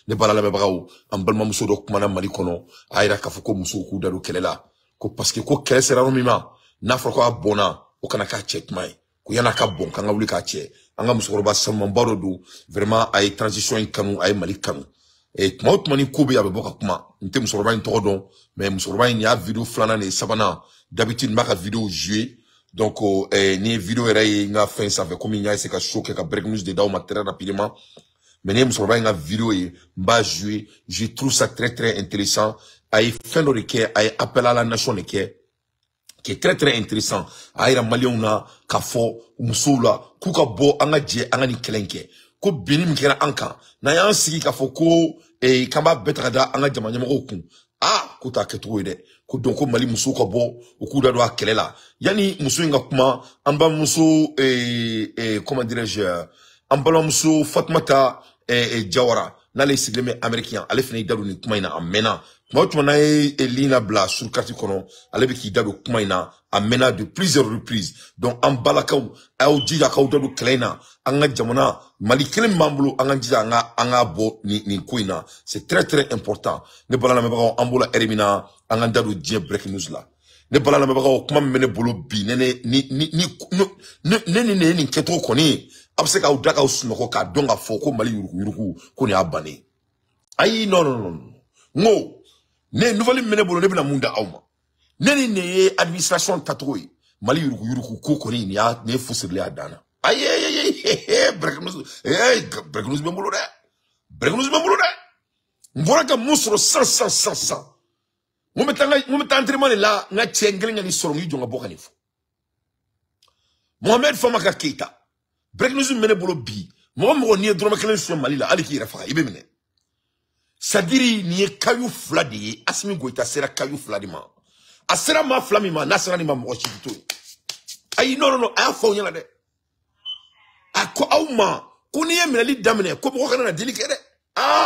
ne bala la mebagaw an balma muso do kuma na Mali kono ayira ka fɔ ko muso k'u da do kɛlɛ la ko parce que ko kɛlɛ sera min ma n'a fɔra ko a bɔnna o kana k'a cɛ kuma ye ko yana ka bɔn kan ka wuli k'a cɛ an ka musokɔrɔba sanumanba dɔ don vraiment a ye transition in kanu a ye Mali kanu tuma o tuma ni ko bɛ a bɛ bɔ ka kuma n tɛ musokɔrɔba in tɔgɔ dɔn mais musokɔrɔba in y'a vidéo filanan de ye sabanan d'habitude n b'a ka vidéo jouer donc ni ye vidéo yɛrɛ ye n ka fɛn sanfɛ komi n y'a essayer ka show kɛ ka break news de d'aw ma très rapidement mais ni ye musokɔrɔba in ka vidéo ye n b'a jouer je trouve ça très très intéressant a ye fɛn dɔ de kɛ a ye appel à la nation de kɛ qui est très très intéressant a yira maliyɛnw na k'a fɔ musow la k'u ka bɔ an ka jɛ an ka nin kɛlɛ in kɛ ko binni min kɛra an kan n'an y'an sigi k'a fɔ ko k'an b'a bɛɛ ta ka da an ka jamana ɲɛmɔgɔw kun ko t'a kɛcogo ye dɛ ko donc ko Mali musow ka bɔ u k'u da don a kɛlɛ la yanni muso in ka kuma an balimamuso comment dirais-je an balimamuso Fatumata Jawara n'ale sigilen bɛ Américain ale fana y'i da don nin kuma in na a mɛnna tuma o tuma n'a ye ligne labila sur carte kɔnɔ ale bɛ k'i da don kuma in na a mɛnna de plusieurs reprises donc an balakaw a y'aw jija k'aw da don kɛlɛ in na an ka jamana Mali kelen min b'an bolo an ka jija an ka bɔ nin ko in na c'est très très important ne bala lamɛnbagaw an b'o la heure min na an ka da don diɲɛ breaking news la ne bala lamɛnbagaw kuma min bɛ ne bolo bi ne ni nin kɛcogo kɔni a bɛ se k'aw da k'aw sunɔgɔ k'a dɔn k'a fɔ ko Mali yuruguyurugu ko nin y'a bannen ayi non n ko ne nouvelle min bɛ ne bolo ne bɛna mun da aw ma ne ni nin ye administration tacogo ye Mali yuruguyurugu ko kɔni nin ye fusirili y'a dan na ayi breaking news bɛ n bolo dɛ breaking news bɛ n bolo dɛ n bɔra ka mun sɔrɔ san mun bɛ taa entraînement de la n ka cɛ n kelen ka nin sɔrɔ n k'i jɔ ka bɔ ka nin fɔ Mohamed Famaka Keita breaking news min bɛ ne bolo bi mɔgɔ n'i ye dɔrɔmɛ kelen suɲɛ Mali la hali k'i yɛrɛ faga i bɛ minɛ c'est-à-dire nin ye kayu fila de ye Assimi Goïta sera kayu fila de ma a sera maa fila min ma n'a sera nin ma mɔgɔ si tɛ to yen ayi non a y'a fɔ aw ɲɛna dɛ a ko aw ma ko n'i ye minɛli daminɛ ko mɔgɔ kana na deli kɛ dɛ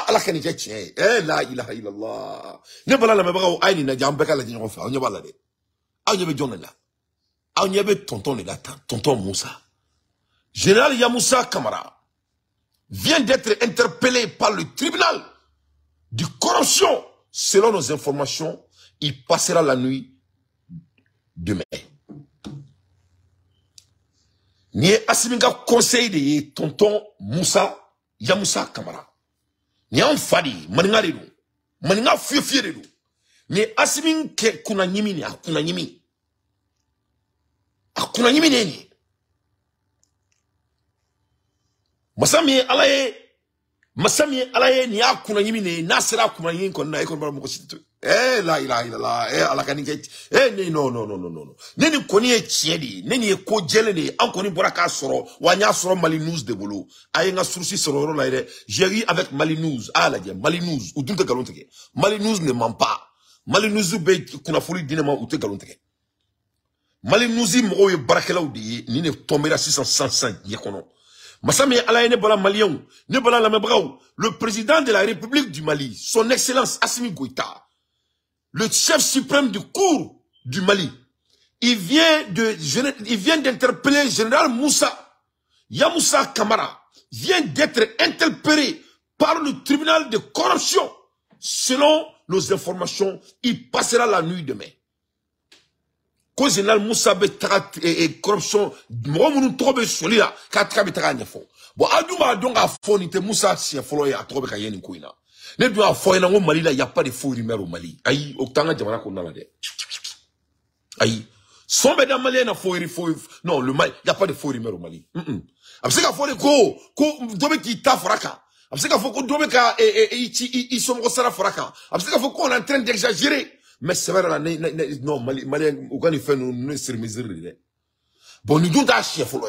ala ka nin kɛ tiɲɛ ye la ilaha illallah ne bala lamɛnbagaw a ye nin lajɛ an bɛɛ ka lajɛ ɲɔgɔn fɛ aw ɲɛ b'a la dɛ aw ɲɛ bɛ jɔn de la aw ɲɛ bɛ tonton de la tan tonton Moussa général Yamoussa Camara vient d'être interpellé par le tribunal de corruption. Selon nos informations, il passera la nuit demain. Ni Asiminga conseil de tonton Moussa Yamoussa Camara. Ni an fadi maninga de do. Maninga fiefie de do. Ni Asimin ke kuna nyimi ni akuna nyimi. Akuna nyimi neni. Masami alaye ni akuna nyimi ne nasira kuna nyimi konna ikon bara moko situ la ilaha illallah ala kaninge ne no neni koni e tiedi neni e ko jele ne an koni bora ka soro wanya soro Mali News de bolo ay nga sourci soro ro la ire j'ai ri avec Mali News la dia Mali News ou dunte galonteke Mali News ne ment pas Mali News be kuna fuli dinema ou te galonteke Mali News mo ye barakelaw de ni ne tombera 665 ye kono Massami Alaye ne bala Malien, ne bala la Mebrao, le président de la République du Mali, son excellence Assimi Goïta, le chef suprême du cour du Mali, il vient d'interpeller général Yamoussa Camara, vient d'être interpellé par le tribunal de corruption. Selon nos informations, il passera la nuit demain. Ko général Moussa be taga corruption mo munu tobe solila ka taga be taga nyefo bo aduma donga fo ni te Moussa si folo ya tobe ka yeni ko ina ne do afo ina ngo Mali la y a pas de faux rumeurs au Mali ayi o tanga jamana ko nala de ayi sombe da Mali na faux non le Mali y a pas de faux rumeurs au Mali abseka fo de ko dobe ki ta foraka abseka fo ko dobe ka i somo sara foraka abseka fo ko on est en train d'exagérer. Mais c'est vrai, non, Malien, ou quand il fait nous sur mesure. Bon, nous devons acheter follow.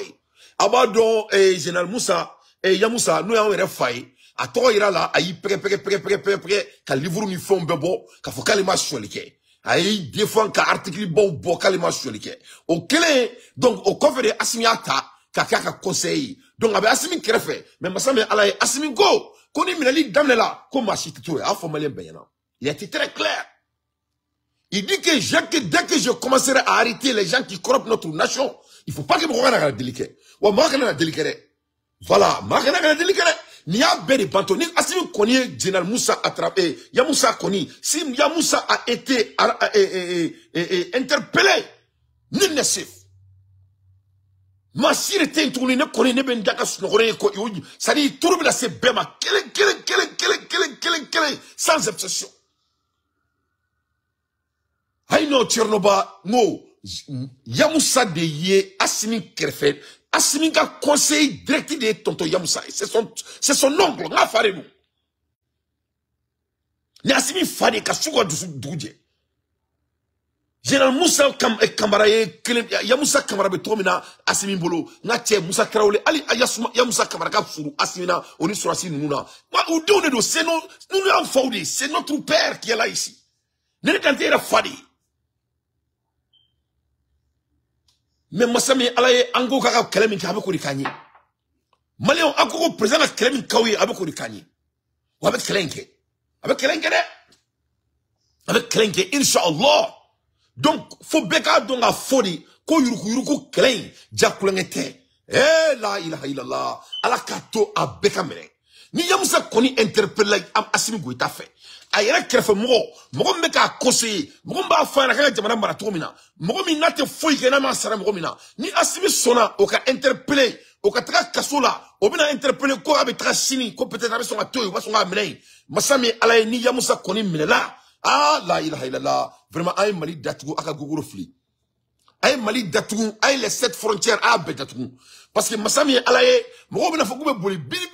Abadon, général Moussa, Yamoussa, nous avons refait. À toi, il y a là, aïe, prêt, qu'à livre nous fait un bebo, qu'à faut qu'elle marche sur les quais. Aïe, défend qu'à article bon, qu'elle marche sur les quais. Au clé, donc, au coffre de Assimiata, qu'à conseil. Donc, avec Assimi qui refait. Mais, ma sœur, elle a Assimi go. Qu'on est minali, dame là, comme ma chite tout, à Malien Bayana. Il a été très clair. Il dit que dès que je commencerai à arrêter les gens qui corrompent notre nation, il ne faut pas que je me délicat. Ou je me délicat. Voilà, je me délicat. Ni a bel banto ni Assimi Koni General Moussa attrapé Yamoussa Koni si Yamoussa a été interpellé ni nesif ma sirete tourné ne Koni ne ben daka snore ko yoji ça dit tourbe la c'est bema kele sans exception hayno Tchernoba no Yamoussa de ye Assimi Kerfet Assimi ka conseil direct de tonton Yamoussa c'est son oncle nga fare nous ni Assimi fade ka suko duje Général Moussa Kamara Yamoussa Kamara betomina Assimi Bolo nga tie Moussa Traoré ali Yamoussa Kamara ka suru Assimina oni surasi nuna ma ou do c'est nous en faudi c'est notre père qui est là ici ne quand il a fade mais Massami alaye ango kaka kelemi kabe ko dikanye Maléon ango président kelemi kawi abe ko dikanye wa be kelenke inshallah donc faut beka donga fodi ko yuruku kelen jakulengete la ilaha illallah ala kato abeka mene ni Yamoussa Koni interpellé Assimi Goïta fait ayera krefe mo me ka conseiller mo ba fa na ka jamana maratomina mo mi nate foi ke na ma sara mo mina ni Assimi sona o ka interpeller o ka taka kasola o bina interpeller ko abe tra sini ko peut-être abe songa toyo ba songa menei Massami alay ni Yamoussa Koni minela la ilaha illallah vraiment ay mali datugo aka gogoro fli ay mali datugo ay les 7 frontières a betatugo parce que Massami alay mo bina foko be boli biri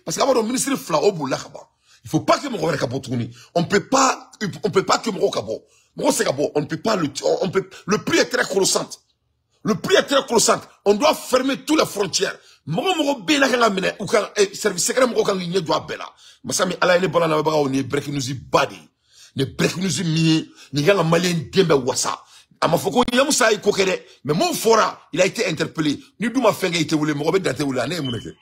parce que avant le ministre fla o bola khaba. Il faut pas que mon kabotouni. On peut pas que mon kabo. Mon c'est kabo. On ne peut pas le prix est très colossal. On doit fermer toutes les frontières. Mon bena kanga mine ou kan service secret mon kan ngi doit bela. Massami ala ne bala na ba on break news body. Ne break news mi ni kanga malien dembe wasa. Amafoko Yamoussa yi kokere mais mon fora il a été interpellé ni duma fenga ite wule mo be date wule ane muneke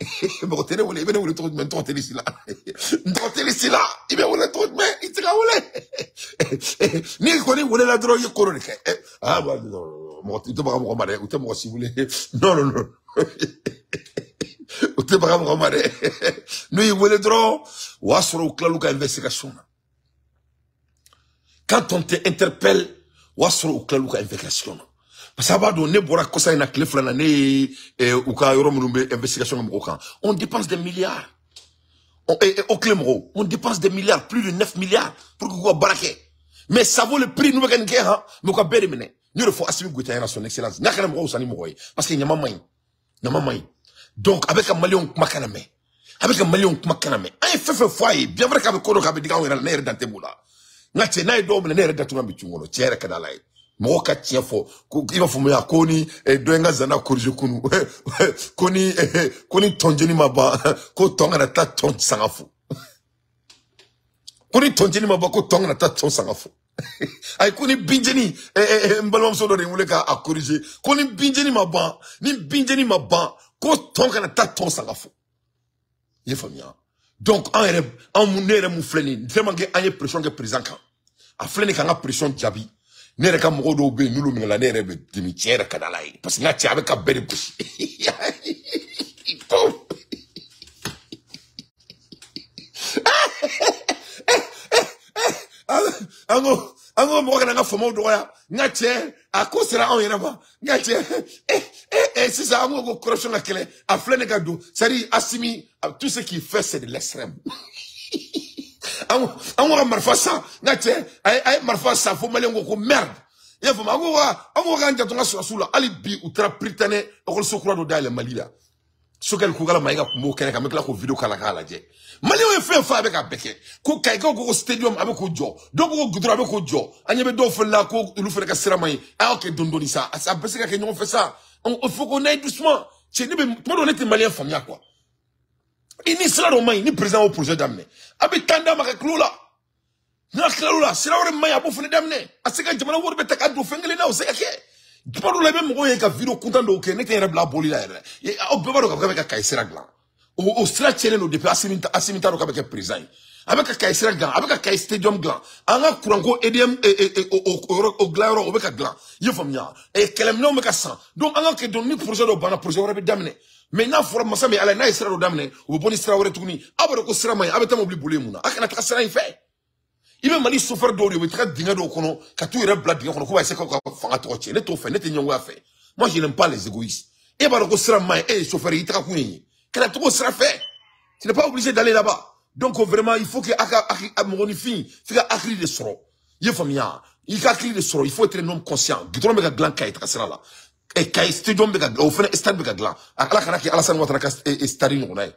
mo tene wule be wule to men to tele sila ibe wule to men itika wule ni ko ni wule la dro yi korone ke ba mo to ba mo mare o te mo si wule non o te ba mo mare no yi wule dro wasro klaluka investigation quand on te interpelle wasro uklaluka investigation parce que abado ne bora kosa ina klefla na ne uka yoro munumbe investigation ngoka on dépense des milliards au Clémro on dépense des milliards plus de 9 milliards pour que quoi baraké mais ça vaut le prix nous ba ganke ha me ko bere mene ñu refo Assimi Goïta na son excellence nakana mo usani mo koy parce que nyama may donc avec un million makaname ay fefe foyer bien vrai qu'avec kono ka be diga wera na dans temula ngate na do mena ne reda tunga bichungolo tiere kadala yi mo ka tiefo iba fumu ya koni doenga zana korje kunu koni tonjeni maba ko tonga na ta ton sangafu koni tonjeni maba ko tonga na ta ton sangafu ay koni binjeni mbalom so do ngule ka akorije koni binjeni maba ko tonga na ta ton sangafu ye famia donc en munere mu fleni tellement que anye pression que président kan a fleni kan pression jabi nere ka mo do be nulu min la nere be dimi tiere kadala yi parce que na ti avec ka bere bush ango mo kana nga fomo do ya ngatie akosera on yena ba ngatie c'est ça ango corruption la kele a flene gado c'est-à-dire Assimi tout ce qu'il fait c'est de l'extrême ango marfa ça ngatie ay marfa ça faut malengo ko merde ya faut ango ganja to ngaso sula ali bi utra pritane ko sokura do dale malila sokel ku gala maiga mo kene ka mekla ko video kala je Mali o fait fa avec abeke ko kai ko stadium avec ko jo donc ko gudro avec ko jo anyebe do fela ko lu fere ka siramay ok dondoni ça ça parce que nous on fait ça il faut qu'on aille doucement c'est ni tout on était malien famille quoi ini sala do may ni président au projet d'amener abi tanda ma klula na klula sila wore may abo fune d'amener asika jamana wor be takado fengele na o se ke paro la même ko ka video content do ke ne te rebla boli la e o be baro ka kai siragla au stratchele no depuis Assimita ro ka be président avec ka siragla avec ka stadium glan anga kurango edem au glaro o be ka glan ye famia e kelem no me ka san donc anga ke don ni projet do bana projet wore be d'amener Maintenant, il faut que mais ala na isra do damne, ou boni sra wore tugni, abaro ko sra may, abeta mobli boulé mouna. Akana ta sra fait. Il veut mali souffrir d'eau, il veut très dingue d'eau kono, katu ira blad dingue kono, ko va essayer ko fanga torche, ne to fait, ne te nyongo a fait. Moi, je n'aime pas les égoïstes. Et baro ko sra may, souffrir, il tra kouni. Kana to ko sra fait. Tu n'es pas obligé d'aller là-bas. Donc, vraiment, il faut que Amoronifi, fait akri de soro. Il faut akri de soro, il faut être un homme conscient. Gitron mega glan kay tra sra là. Et kay stadium mega au fin stade mega glan. Ala kana ki Alassane Ouattara est stari no nay.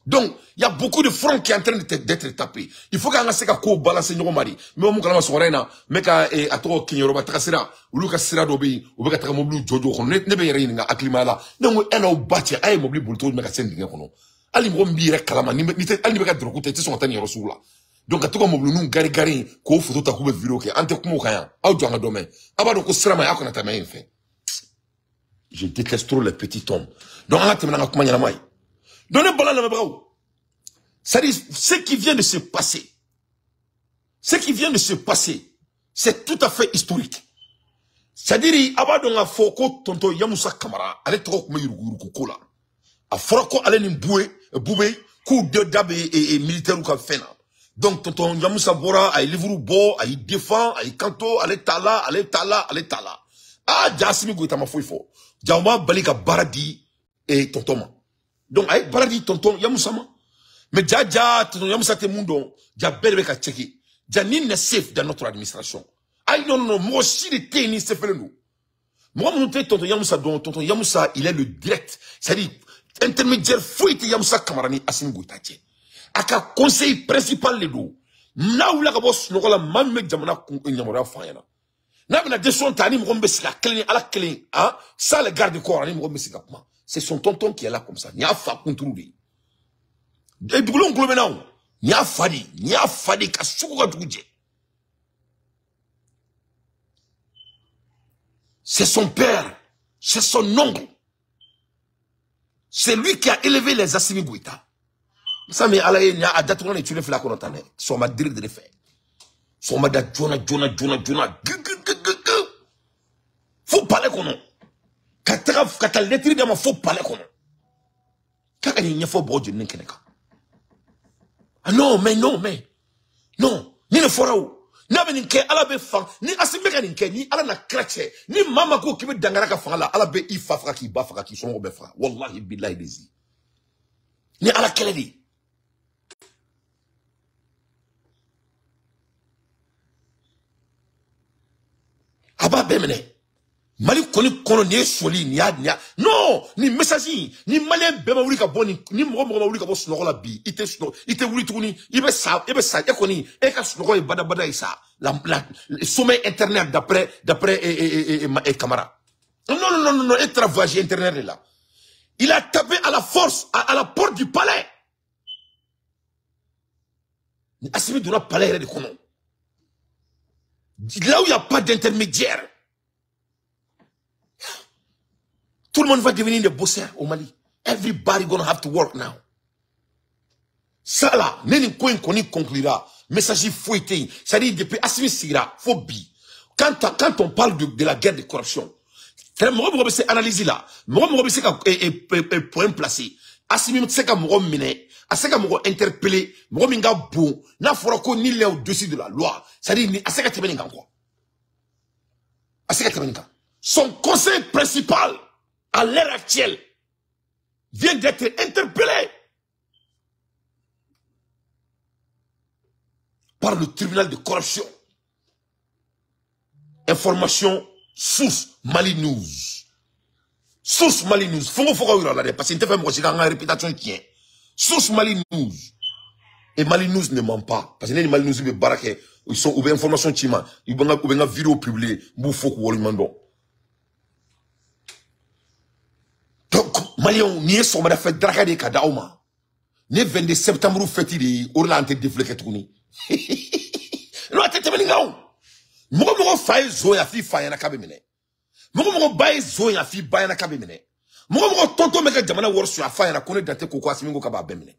Donc, il y a beaucoup de fronts qui sont en train d'être tapés. Il faut qu'on ait ko balancer no mari. Mais on kala sorena, meka ato kinyoro batrasira, ou luka sira dobi, ou beka tramoblu jojo kono ne be yere nga aklimala. Donc, ena o batia ay mobli bulto meka sendinga kono. Ali mo mbire kalama ni te ali meka drokoute te son tani rasula. Donc atuko moblu nun gari gari ko photo ta ko be vidéo ke ante ko mo kaya. Aw jonga domaine. Abado ko sira ma yakona ta main fait. Je déteste trop les petits hommes. Donc on a terminé avec moi mai. Donnez bala na bravo. Ça dit ce qui vient de se passer. Ce qui vient de se passer, c'est tout à fait historique. C'est-à-dire abado nga foko tonto Yamusa Kamara, ale trop me yuru ko la. A forako ale ni boubé coup de dab et militaire ou ka fena. Donc tonton Yamusa Bora ay livre bo ay défend ay kanto ale tala. Ah Jasimi Goïta ma fo. Jawma balika baradi et tonton. Donc ay baradi tonton Yamusa ma. Mais ja tonton Yamusa te mundo, ja belbe ka cheki. Ja ni ne safe dans notre administration. Ay non moi aussi de teni se fait nous. Moi mon tonton Yamusa don tonton Yamusa il est le direct. C'est-à-dire intermédiaire fouille Yamusa Kamarani Assimi Goïta tche. Aka conseil principal le do. Na ou la ka boss no la mamme jamana ko nyamora fayana. Na bina de son tani mo mbesi la clé à la clé hein ça le garde corps ni mo mbesi ka kuma. C'est son tonton qui est là comme ça. Nya fa kunturubi. Et dugulo ngolo menaw. Nya fadi ka suko ka duguje. C'est son père, c'est son oncle. C'est lui qui a élevé les Assimi Goïta. Ça mais ala y a datou on tu le fais la konotane. So ma dire de le faire. So ma da jona. Faut parler kono. Kata lettre de ma faut parler kono. Kaka ni faut bojo nenkeneka. Ah non mais. Non. Ni le fora ou. Na be ninke ala be fan ni Assimi ka ninke ni ala na krache ni mama ko kibe dangara ka fan la ala be ifa fra ki ba fra ki so be fra wallahi billahi dezi ni ala keledi aba be mene mali koni kono ni soli ni nya non ni message ni malien be ma wuli ka boni ni mo ma wuli ka bo sunoko la bi ite wuli tuni ibe sa e koni e ka sunoko e bada isa la sommet internet d'après Camara. Non, et travail internet est là. Il a tapé à la force à la porte du palais. Assimi de notre palais de Kono. Là où il n'y a pas d'intermédiaire. Tout le monde va devenir des bosseurs au Mali. Everybody gonna have to work now. Ça là, n'est quoi qu'on conclura. Message fouetté. C'est-à-dire, depuis Assimi Sira, phobie. Quand on parle de la guerre de corruption, moi, c'est analyser là. Moi, c'est point placé. Assimi, c'est qu'à moi, c'est qu'à moi, interpeller, moi, minga bon, n'a fora qu'on ni là au-dessus de la loi. C'est-à-dire, à ce qu'à temeninga quoi. À ce qu'à temeninga. Son conseil principal, à l'heure actuelle, vient d'être interpellé par le tribunal de corruption. Information, source Mali News. Source Mali News. Faut là, parce que fait moi, j'ai une réputation qui est. Source Mali News. Et Mali News ne ment pas. Parce que les Mali News, ils sont ouverts information tima. Ils ont une vidéo publiée. Boufou ou mando. Donc, Malion, n'y est son m'a fait draguer des kadaoma. N'y 22 septembre, fêti de Orlante défléqué tourni. Non, t'es venu là. Mogo faye zo ya fi faye na kabemene. Mogo baye zo ya fi baye na kabemene. Mogo tonto meka jamana worsu ya faye na kone date koko Assimi kaba bemene.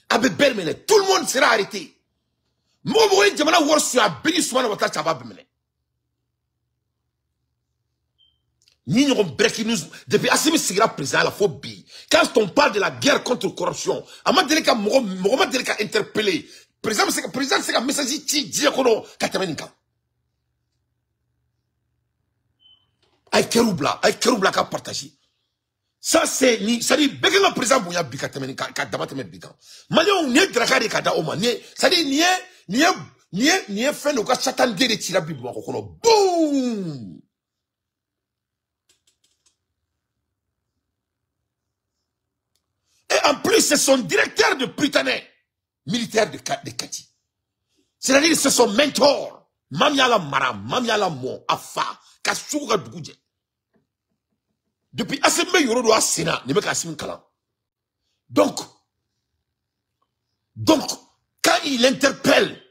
Abe bermene, tout le monde sera arrêté. Mogo jamana worsu ya bini soumana wata chaba bemene. Ni nous breaking news. Depuis Assimi Sigira président la phobie. Quand on parle de la guerre contre la corruption, Amad Deleka Mohamed Deleka interpellé. Président c'est un message qui dit qu'on a Katamenika. Aïe Keroubla qu'a partagé. Ça c'est ni ça dit bégué le président Bouya Bikatamenika Kadamatame Bikan. Malion n'y dragari kada oma n'y ça dit n'y fait le gars Satan de tirer Bibo kono. Boum. Et en plus, c'est son directeur de Britannique militaire de Kati. C'est-à-dire c'est son mentor. Mamiala Maram, Mamiala Mon, Afa, Kasuga Dougouje. Depuis Assembe Yorodo à Sénat, ne me casse Kalam. Donc, quand il interpelle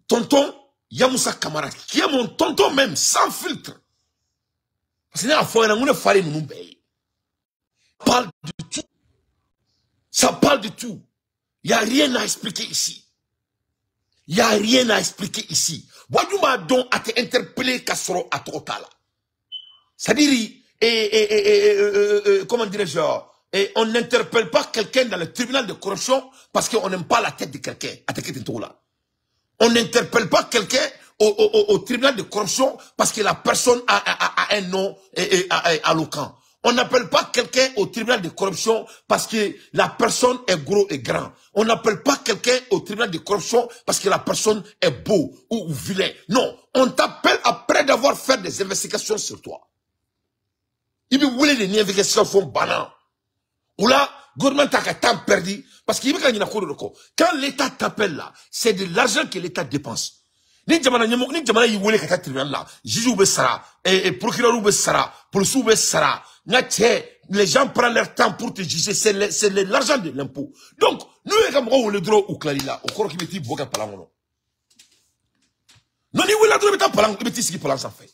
tonton Yamoussa Kamara, qui est mon tonton même, sans filtre, parce que nous fallait nous payer. Parle de tout. Ça parle de tout. Il n'y a rien à expliquer ici. Il n'y a rien à expliquer ici. Wadouma donc a été interpellé Kassoro à Trotala. C'est-à-dire, comment dirais-je, on n'interpelle pas quelqu'un dans le tribunal de corruption parce qu'on n'aime pas la tête de quelqu'un. On n'interpelle pas quelqu'un au tribunal de corruption parce que la personne a un nom alloquent. On n'appelle pas quelqu'un au tribunal de corruption parce que la personne est gros et grand. On n'appelle pas quelqu'un au tribunal de corruption parce que la personne est beau ou vilain. Non, on t'appelle après d'avoir fait des investigations sur toi. Il veut voler des investigations banales. Ou là, le gouvernement a temps perdu parce qu'il veut gagner la cour de cour. Quand l'État t'appelle là, c'est de l'argent que l'État dépense. Ni jamana yi wole kata tribunal là, juge ou sara, et procureur ou sara, police ou sara. Les gens prennent leur temps pour te juger, c'est l'argent de l'impôt. Donc, nous, on le droit au Clarila, au corps qui me dit Boga Palangono. Non, ni la droit de Palang, il me dit ce qu'il Palang s'en fait.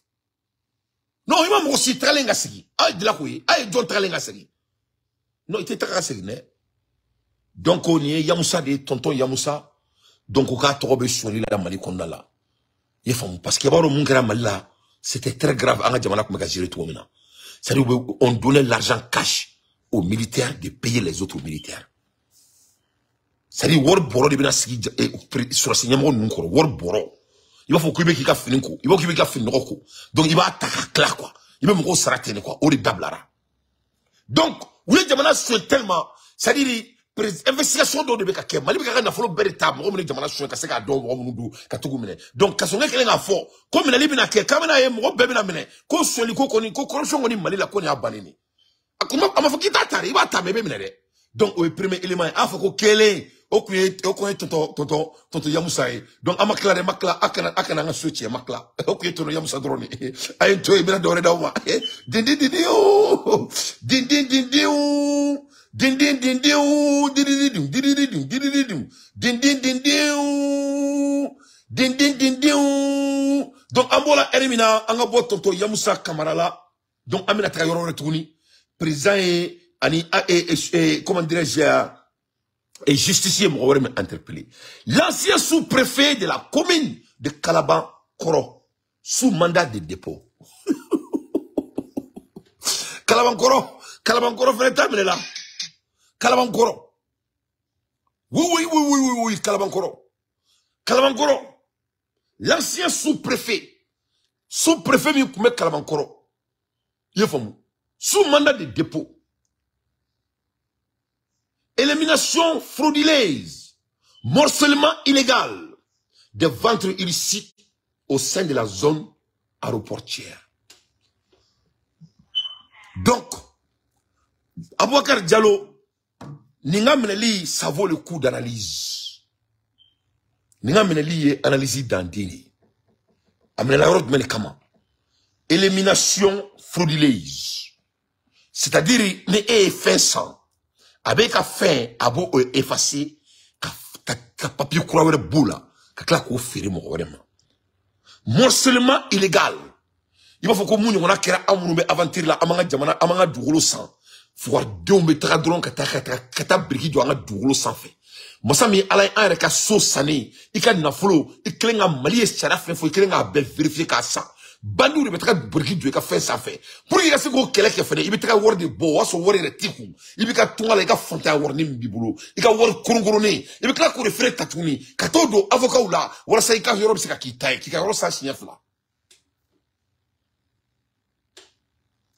Non, il m'a aussi très lenga segi. Ah, de la couille, ah, il donne très lenga segi. Non, il était très segi, né. Donc, on y est, Yamoussa, de tonton Yamoussa. Donc, on a trouvé sur l'île de Mali Kondala. Parce que le monde là, c'était très grave. C'est-à-dire on donnait l'argent cash aux militaires de payer les autres militaires. C'est-à-dire World Boro de Benassi sur le signement World Boro. Il va faut qu'il y ait finiko. Il va qu'il y ait finoko. Donc il va attaquer là quoi. Il va me gros s'arrêter quoi. Au dablara. Donc oui, Jamana souhaite tellement. C'est-à-dire investigation do de beka mali beka na folo berita mo mo jamana so ka se ka do mo mundu ka tugu mine donc ka so ngeke nga fo ko mina libi na ke kamena ye mo bebe na mine ko so li ko ni ko corruption ngoni mali la ko ni abanini akuma amafo kita tari ba ta mebe mine de donc au premier élément afa ko kele o ko tonto Yamoussa donc amakla de makla akana nga sochi makla o ko tonto Yamoussa drone ay to e bina do re dawma din donc ambola elimina anga bo tonto Yamoussa Kamara la donc amina trayoro retourni président et comment dirais-je et justicier m'aurait interpellé l'ancien sous-préfet de la commune de Kalaban Koro sous mandat de dépôt. Kalaban Koro fait terminer là. Kalaban Koro. Oui, Kalaban Koro. L'ancien sous-préfet me Kalaban Koro. Il faut sous mandat de dépôt. Élimination frauduleuse, morcellement illégal des ventres illicites au sein de la zone aéroportière. Donc, Abouakar Diallo, ça vaut le coup d'analyse. Analyse d'Andini. Élimination frauduleuse. C'est-à-dire, n'est fin sans. Avec un fin, abo effacé, ka papier croire boula, ka klako fere mo vraiment. Morcellement illégal. Il va faut que moun on a kera amunu be aventure la amanga jamana amanga dugolo sang. Faut deux me tra dron kata briki do anga dugolo sang fait. Mosami ala en reka so sané, ika na folo, iklenga mali e chara fin fo iklenga be vérifier ka sang. bandu de betra burki du ka fait ça fait pour il se go kele ke fene il betra wor de bo waso wor de tiku il ka tunga le ka fonta wor ni bibulo il ka wor kurunguruni il ka ko refere tatuni ka todo avocat ou là wala sai ka yoro se ka kitai ki ka wor sa signer fla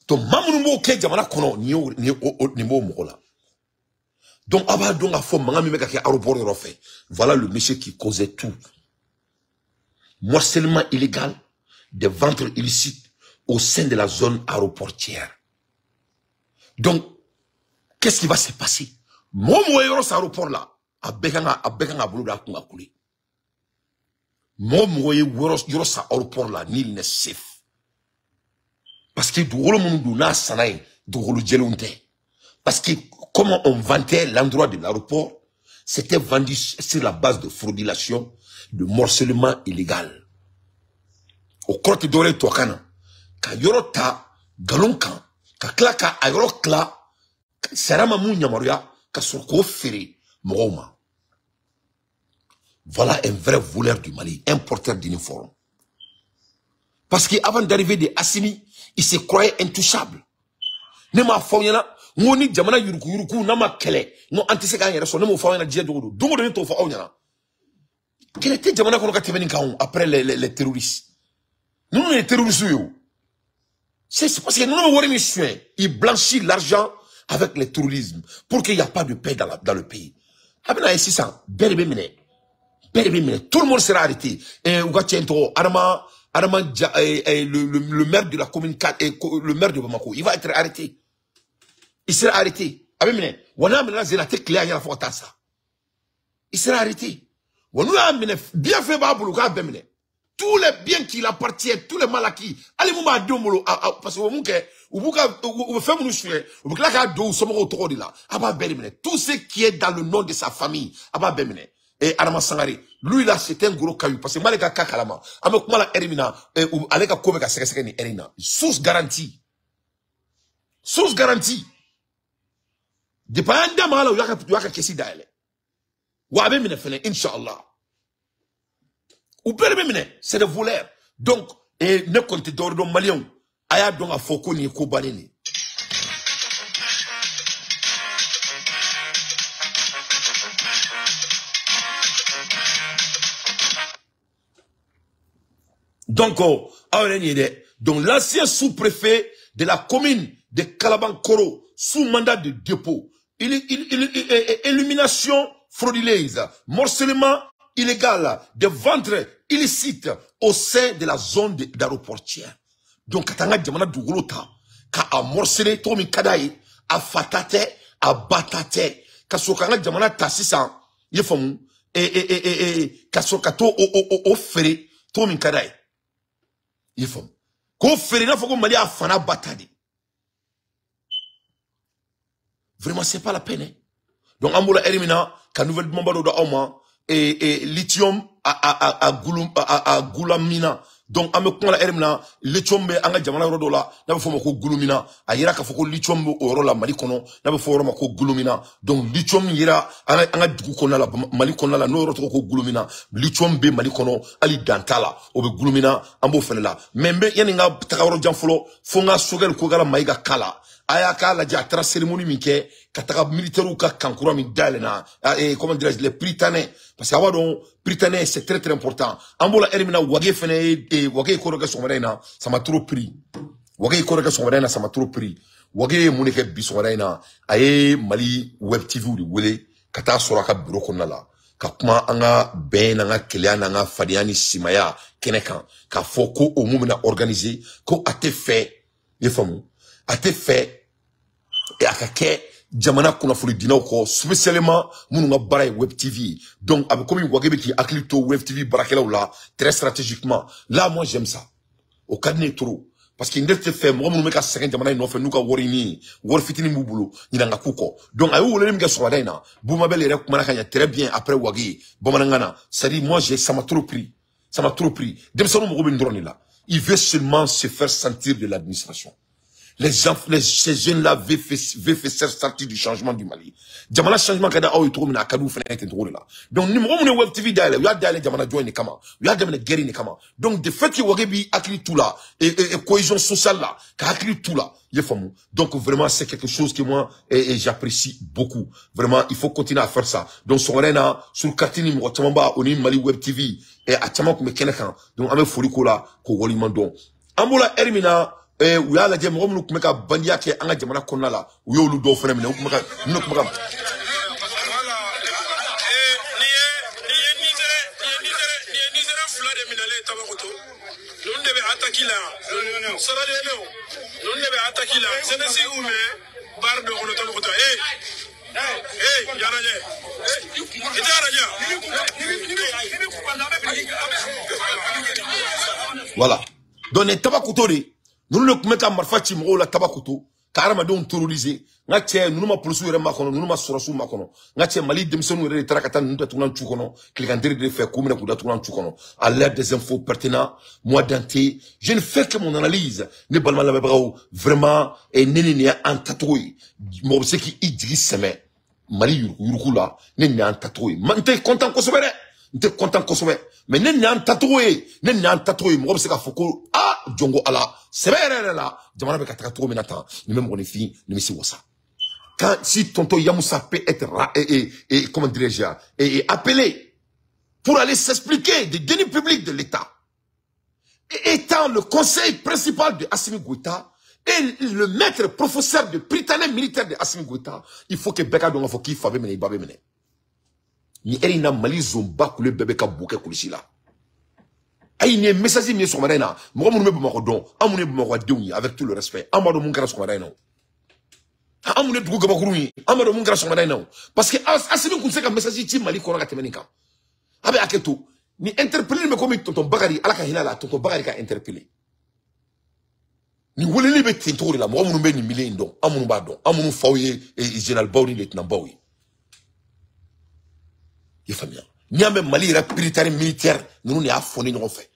to mamunu mo ke jamana kono ni mo mo la donc aba donc a fo manga mi meka ke aéroport yoro fait voilà le monsieur qui causait tout morcellement illégal des ventes illicites au sein de la zone aéroportière. Donc, qu'est-ce qui va se passer? Moi, cet aéroport là, à Bekanga Bouloula Kunga Kouli. Moi, cet aéroport là, nil n'est safe. Parce que du rôle monde n'a sanaï, du rôle djelonte. Parce que comment on vantait l'endroit de l'aéroport, c'était vendu sur la base de fraudulation, de morcellement illégal. Au crotte d'oré tokana, ka yorota galonkan, ka klaka a yorokla, serama mounya moria, ka surko fere, mouma. Voilà un vrai voleur du Mali, un porteur d'uniforme. Parce qu'avant d'arriver de Assimi, il se croyait intouchable. Nema fawyana, ngoni jamana yuruku, nama kele, no antiseka yera so, nemo fawyana dia dodo, dongo de to fawyana. Quel était jamana kono ka teveni kaon après les terroristes? Nous, les terroristes, c'est parce que nous, ils blanchissent l'argent avec le terrorisme pour qu'il n'y a pas de paix dans le pays. Tout le monde sera arrêté. Le maire de la commune 4, le maire de Bamako, il va être arrêté. Il sera arrêté. Il sera arrêté. Bien fait, tous les biens qui l'appartiennent, tous les mal acquis, allez vous m'aider parce que vous faites mon chien, vous claquez d'eau, sommes autour de là. Tout ce qui est dans le nom de sa famille, et Adama Sangare, lui là c'est un gros caillou parce que malika kakalama, avec mala erimina, avec un kobeka sekeseke erina, source garantie, de pas un dama là où yaka kesi d'aile, ou avec mine fene inshallah. Ou c'est des voleurs. Donc, et ne comptez d'or de Malion. Aya donc à Foko ni Kobalini. Donc, donc l'ancien sous-préfet de la commune de Kalabankoro, sous mandat de dépôt, illumination frauduleuse, morcellement illégal de vendre illicite au sein de la zone d'aéroportière. Donc, katanga jamana dugulota, ka amorcele tomi kadaye, a fatate, a batate, ka sokanga jamana tasisan, yefamu, ka sokato o fere, tomi kadaye. Yefamu. Ko fere na foko mali a fana batade. Vraiment, c'est pas la peine, hein? Donc, amboula elimina, ka nouvelle bombado da oma, et lithium à goulamina. Donc, ame la ermina, lithium be anga jamana rodola, na fo mako gulumina, ayira ka foko lithium o rola mali kono, na fo mako gulumina. Donc, lithium yira anga dugu kono la mali kono la no roto ko gulumina, lithium be mali kono ali dantala o be gulumina ambo fenela. Membe yaninga takawro jamfolo, fonga sogel ko gala maiga kala. Aya ka la jatra cérémonie minke kataka militaire ka kankura min dalena comment dirais-je les britanniques parce que awadon britannique c'est très très important ambola elimina wage fene wage ko son reina ça m'a trop pris wage ko son reina ça m'a trop pris wage munike bi son reina aye Mali web TV di wele kata sora ka bureau ko nala ka kuma anga ben anga kilian anga fadiani simaya kenekan ka foko o mumina organiser ko ate fait les fameux ate fait et à kake jamana kuna fuli dinaw ko spécialement munu nga bara web TV donc avec comme wagebe qui aclito web TV barakela là très stratégiquement là moi j'aime ça au cadenet trop parce qu'il n'était fait moi munu meka 50 jamana no fait nuka worini wor fitini mbubulo ni nga kuko donc ayo wole mga so wadaina buma bele rek mana kanya très bien après wagi bomana ngana ça dit moi ça m'a trop pris dem sonu mo go ben drone là il veut seulement se faire sentir de l'administration. Ces jeunes-là veulent faire sortir du changement du Mali. Jamana changement kada aw yitro mina kadu fena yitro là. Donc numéro mon web TV dale, ya dale jamana join ni kama. Ya dale guerre ni kama. Donc de fait que wagebi akli tout là et cohésion sociale là, ka akli tout là, il famu. Donc vraiment c'est quelque chose que moi j'apprécie beaucoup. Vraiment, il faut continuer à faire ça. Donc sur Rena, sur Katini mo tamamba oni Mali web TV et atama ko me kenekan. Donc ame foliko là ko wolima don. Amula Hermina ou y'a la diam romnu kumeka bandia ke anga jamana konna la ou yolu do fena mina kumeka no kumeka voilà ni fula de minale tabakoto non debe attaquer là sara de no non debe attaquer là c'est ainsi où mais bar de on tabakoto yaraje voilà donc les tabakoto nous ne pouvons pas marfachi mo la tabakuto karama don terroriser ngache nous ma police yere makono nous ma surasu makono ngache Mali demsonu yere tarakata nous tunan chukono clientèle de faire comme na kuda tunan chukono à l'aide des infos pertinents moi danté je ne fais que mon analyse ne balma la bravo vraiment et neni ne antatoué mo se ki idri seme Mali yurukula neni antatoué mante content ko sobere nte content ko sobere mais neni antatoué mo se ka foko ah Djongo ala sebere la jamana be kataka trop menata ni même on est fini ni misi wasa quand si tonton Yamoussa peut être comment dirais-je et appelé pour aller s'expliquer des deniers publics de l'État et étant le conseil principal de Assimi Goïta et le maître professeur de Britannique militaire de Assimi Goïta, il faut que Beka donga faut qu'il fasse mener babe mener ni erina Mali zomba kule bébé ka bouke kulisi là. Aïe, ni message mi sur marina. Moi, mon me don. Amune bumako deuni avec tout le respect. Amado mon grâce sur marina. Amune dugu gabakuruni. Amado mon grâce sur marina. Parce que asimi kunse ka message ti Mali koranga temenika. Abe aketo ni interpeller me comme tonton Bagari alaka hilala tonton Bagari ka interpeller. Ni woleli be tintori la mo mon be ni milé ndon. Amunu ba don. Amunu fawye et général Baouri lieutenant Baouri. Il faut bien. Ni a même Mali militaire, nous n'y a fourni nous fait.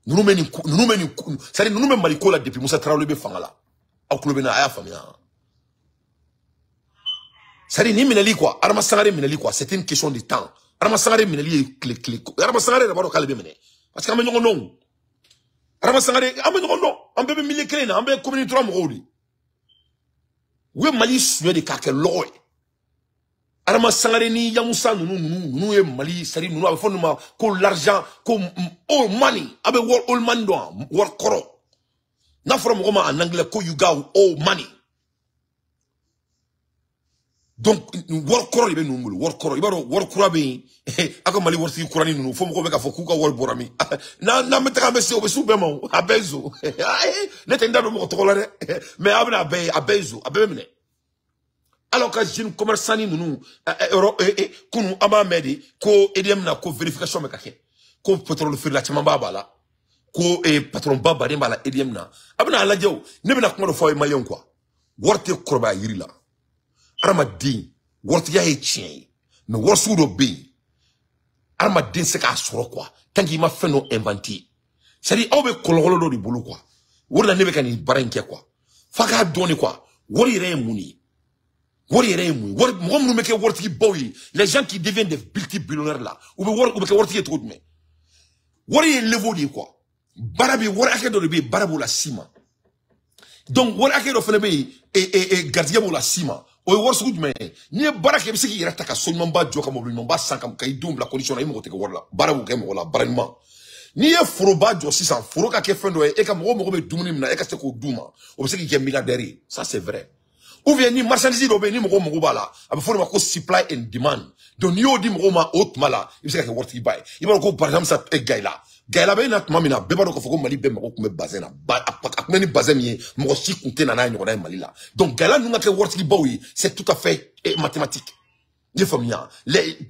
Nous meni, ça nous même Mali kola depuis Moussa Traoré be fangala. Au club na aya famia. Ça dit ni minali quoi, arma sangare minali quoi, c'était une question de temps. Arma sangare minali clé. Arma sangare d'abord calme mené. Parce que amenyo non. Arma sangare amenyo non, ambe be mili clé na, ambe community 3 mrodi. Oui Mali sué de kakel loy. Arama sangare ni Yamoussa nous e Mali sari nous a fond ma ko l'argent ko all money abe all money do war koro na from goma en anglais ko you got all money donc war koro ibe nous war koro ibaro war koro be aka Mali war si kurani nous fo mo ko be ka fo ku ka war borami na metaka be se obesu be mo abezo ne tenda do mo to la mais abna abezo abemene. Alors que j'ai une commerçant nous kunu aba medi ko edem na ko vérification me kake ko pétrole fir la chama baba la ko patron baba de mala edem na abna la jew ne bina ko do foy malion quoi worte korba yiri la arama din worte ya e chien no worsu do be arama din se ka soro quoi tangi ma fait no inventer c'est dire awbe kololo do di bulu quoi worna ne be kan baranke quoi faka doni quoi wori re muni. Les gens qui deviennent des multi-billionnaires là, ou bien quoi. Barabi, barabo la cima. Donc, et gardien la cima. O worse good man. Ni barake bisi ki rata ka seulement ba joka mo ba sankam kay dum la condition ay mo te ko wala. Barabu kay mo la baralma. Ni e foro ba jo 600 foro ka ke fendo e ka mo be dumuni na e ka se ko duma. O bisi ki milliardaire. Ça c'est vrai. Ou bien ni marchandise do be ni mo bala abe fo ma ko supply and demand donc ni odi mo ma haute mala il se ka worti bay il ba ko par exemple ça e gaila be na mamina be ba ko fo ko Mali be ma ko me bazena ba akmeni bazemi mo si kunte na nyo na Mali la donc gaila nu ngake worti boy c'est tout à fait mathématique ni famia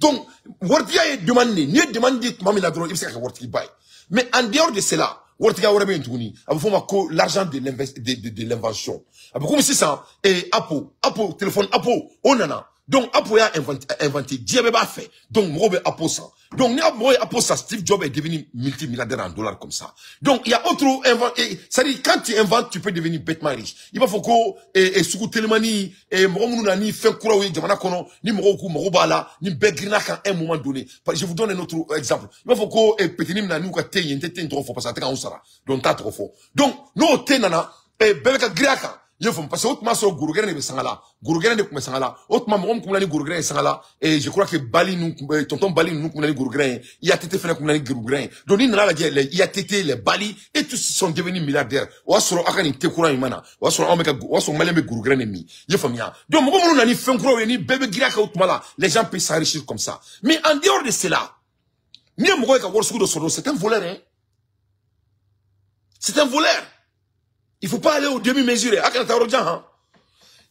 donc worti ya demande ni demande mamina do il se ka worti bay mais en dehors de cela wortiga wara be ntuni abe fo ma ko l'argent de l'invention abe comme si ça et apo téléphone apo onana Donc, Apple a inventé, Dieu va faire. Donc, moi, Apple ça. Donc, moi, Apple ça, Steve Jobs est devenu multimilliardaire en dollars comme ça. Donc, il y a autre inventé. C'est-à-dire, quand tu inventes, tu peux devenir bêtement riche. Il va falloir que, sous telemani, ni fin kouraoui, jamana kono, ni morobala, ni begrina à un moment donné. Je vous donne un autre exemple. Il va falloir que, petit nim na nous, ka te, yente, trop fort, parce que t'es en sara. Donc, t'as trop fort. Donc, nous, te nana, belka griaka. Parce que autrement sur Gurugren de Sangala, Gurugren de Sangala, autrement mon kumani Gurugren Sangala, et je crois que Bali nous, tonton Bali nous kumani Gurugren, il y a tété fait kumani Gurugren. Donc il y a tété les Bali et tous sont devenus milliardaires. Ou sur akani te courant imana, ou sur omeka, ou sur maleme Gurugren emi. Yefamia. Donc mon on a ni fin gros ni bébé graka autrement les gens peuvent s'enrichir comme ça. Mais en dehors de cela, ni mon gars qui de solo, c'est un voleur hein. C'est un voleur. Il faut pas aller au demi-mesure. Akana tarojan hein.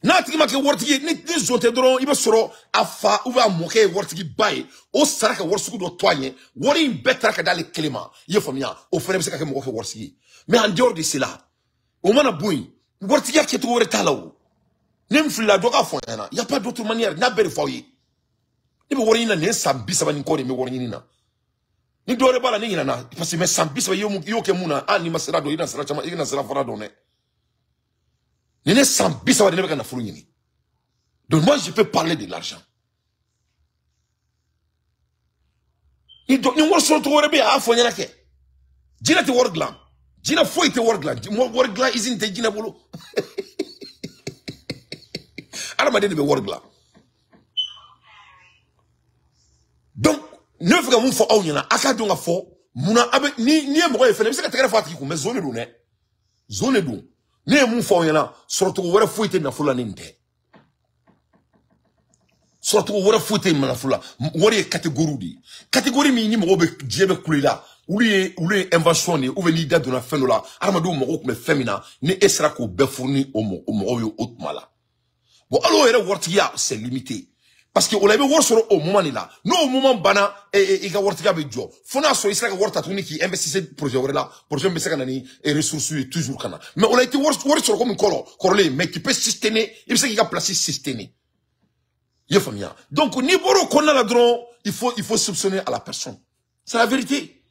Na tiki make wortigi ni zonte dron iba soro afa ou va moquer wortigi bay o saraka worsuku do toanye wori betra ka dale clément yefamia o frère be ka mo ko wortigi mais en dehors de cela o mana boui wortigi a keto wore talaw nem fila do ka fonyana y a pas d'autre manière na bere fawyi ni be wori na ne sambi sabani ko de me wori ni na ni dore bala ni na parce que me sambi sabayi yo ke muna ani masira do ina sara chama ina sara fara do ne donc moi je peux parler de l'argent. Donc nous sommes tous les à fond y'en Jina te worglan, Jina foi te worglan, worglan isn't te Jina bolo. Alors madame de worglan. Donc neuf gars mon fo au y'en a, akadonga fo, muna abe ni mo e fele, c'est que te fati ko mais zone do ne, zone do. Ne mun fo yana surtout wara fuite na fula ninte surtout wara fuite na fula wari catégorie mi ni mo be jebe kulila uli invention ni ou veni da de na fenola armado mo ko me femina ni esra ko be fourni o mo yo otmala bon alors era wortiya c'est limité parce que on avait voir sur au moment là non au moment bana et ga wortiya be jo fona so isra ga worta tuni ki investisseur projet là projet be saka nani et ressources toujours kana mais on a été voir sur comme corolé mais qui peut systémer il sait qu'il a placé systémer yefamia donc ni boro konna la dron il faut soupçonner à la personne c'est la vérité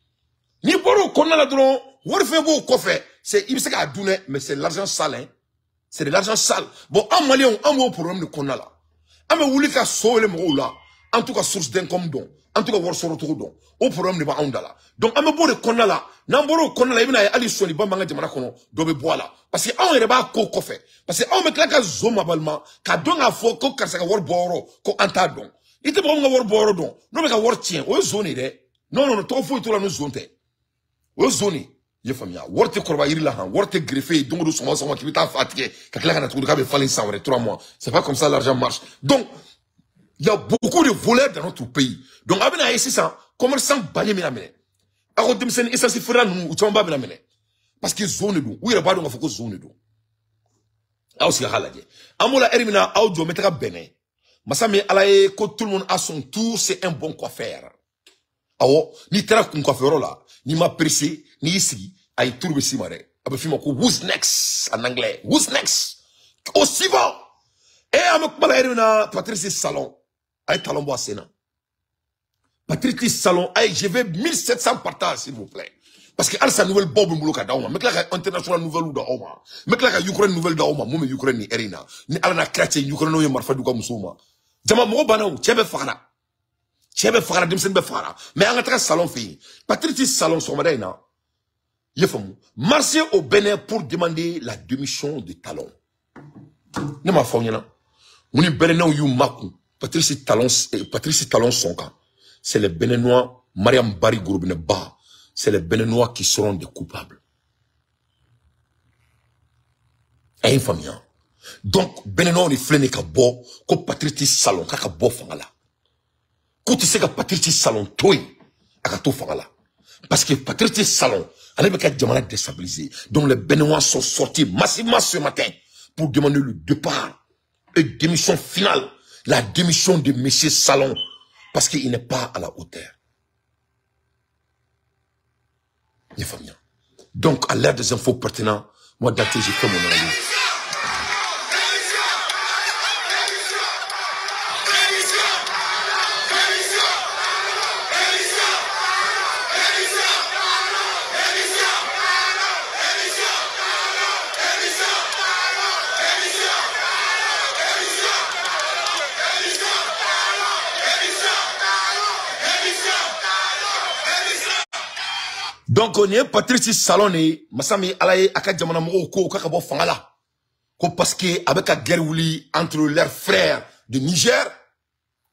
ni boro konna la dron wor fait beau ko fait c'est il sait qu'il a donné mais c'est l'argent sale hein c'est de l'argent sale bon en malien un mot problème de konna là ame wuli ka sole mo la en tout cas source d'income don en tout cas wor soro to don au problème ne ba ondala donc ame bo de konna la namboro konna la ibina ali soli ba manga jamana kono do be boala parce que on reba ko fait parce que on me klaka zoma balma ka don a fo ko karsa ka wor boro ko anta don ite bo nga wor boro don no be ka wor tien o zone de non to fo to la no zone te o zone ye famia worte korba irila han worte greffé donc do soma qui bita fatigué ka klaka na tout ka be fallen 3 mois c'est pas comme ça l'argent marche donc il y a beaucoup de voleurs dans notre pays donc abena ici ça commerçant bagné minamene ako demsen essa si fura nu utomba minamene parce que zone do ou ira ba do nga foko zone do aw si halaje amola erimina aw jo metaka bene masame alaye ko tout le monde a son tour c'est un bon coiffeur awo ni tera kun coiffeur là ni ma pressé ni ici ay tourbe simare abe fima ko who's next en anglais who's next au suivant et amak bala erimina Patrice Salon ay talon bo sena Patrice Salon ay je vais 1700 partages s'il vous plaît parce que al sa nouvelle bob mbuluka dauma mek la international nouvelle ou dauma mek la Ukraine nouvelle dauma mo me Ukraine ni erina ni ala na chrétien Ukraine no yemar fadu ka musuma jama mo banaw chebe fakara dem sen be fakara mais en tra salon fi Patrice Salon so madaina yefamu marcher au Bénin pour demander la démission de Talon ne ma fawnyana muni Bénin yu maku Patrice Talon sonka c'est les Béninois Mariam Bari Gourbine Ba c'est les Béninois qui seront des coupables. Et une famille. Donc, Béninois, on est fléné ka bo, ko Patrice Salon, ka bo fangala. Ko tu sais que Patrice Salon, toi, aka to fangala. Parce que Patrice Salon, on est qu'à demander déstabiliser. Donc, les Béninois sont sortis massivement ce matin pour demander le départ et démission finale. La démission de Monsieur Salon. Parce qu'il n'est pas à la hauteur. Les familles. Donc, à l'ère des infos pertinents, moi, daté, j'ai fait mon analyse. Donc on est Patrice Salone masami alaye aka jamana mo ko ka bo fangala ko parce que avec la guerre wuli entre leurs frères de Niger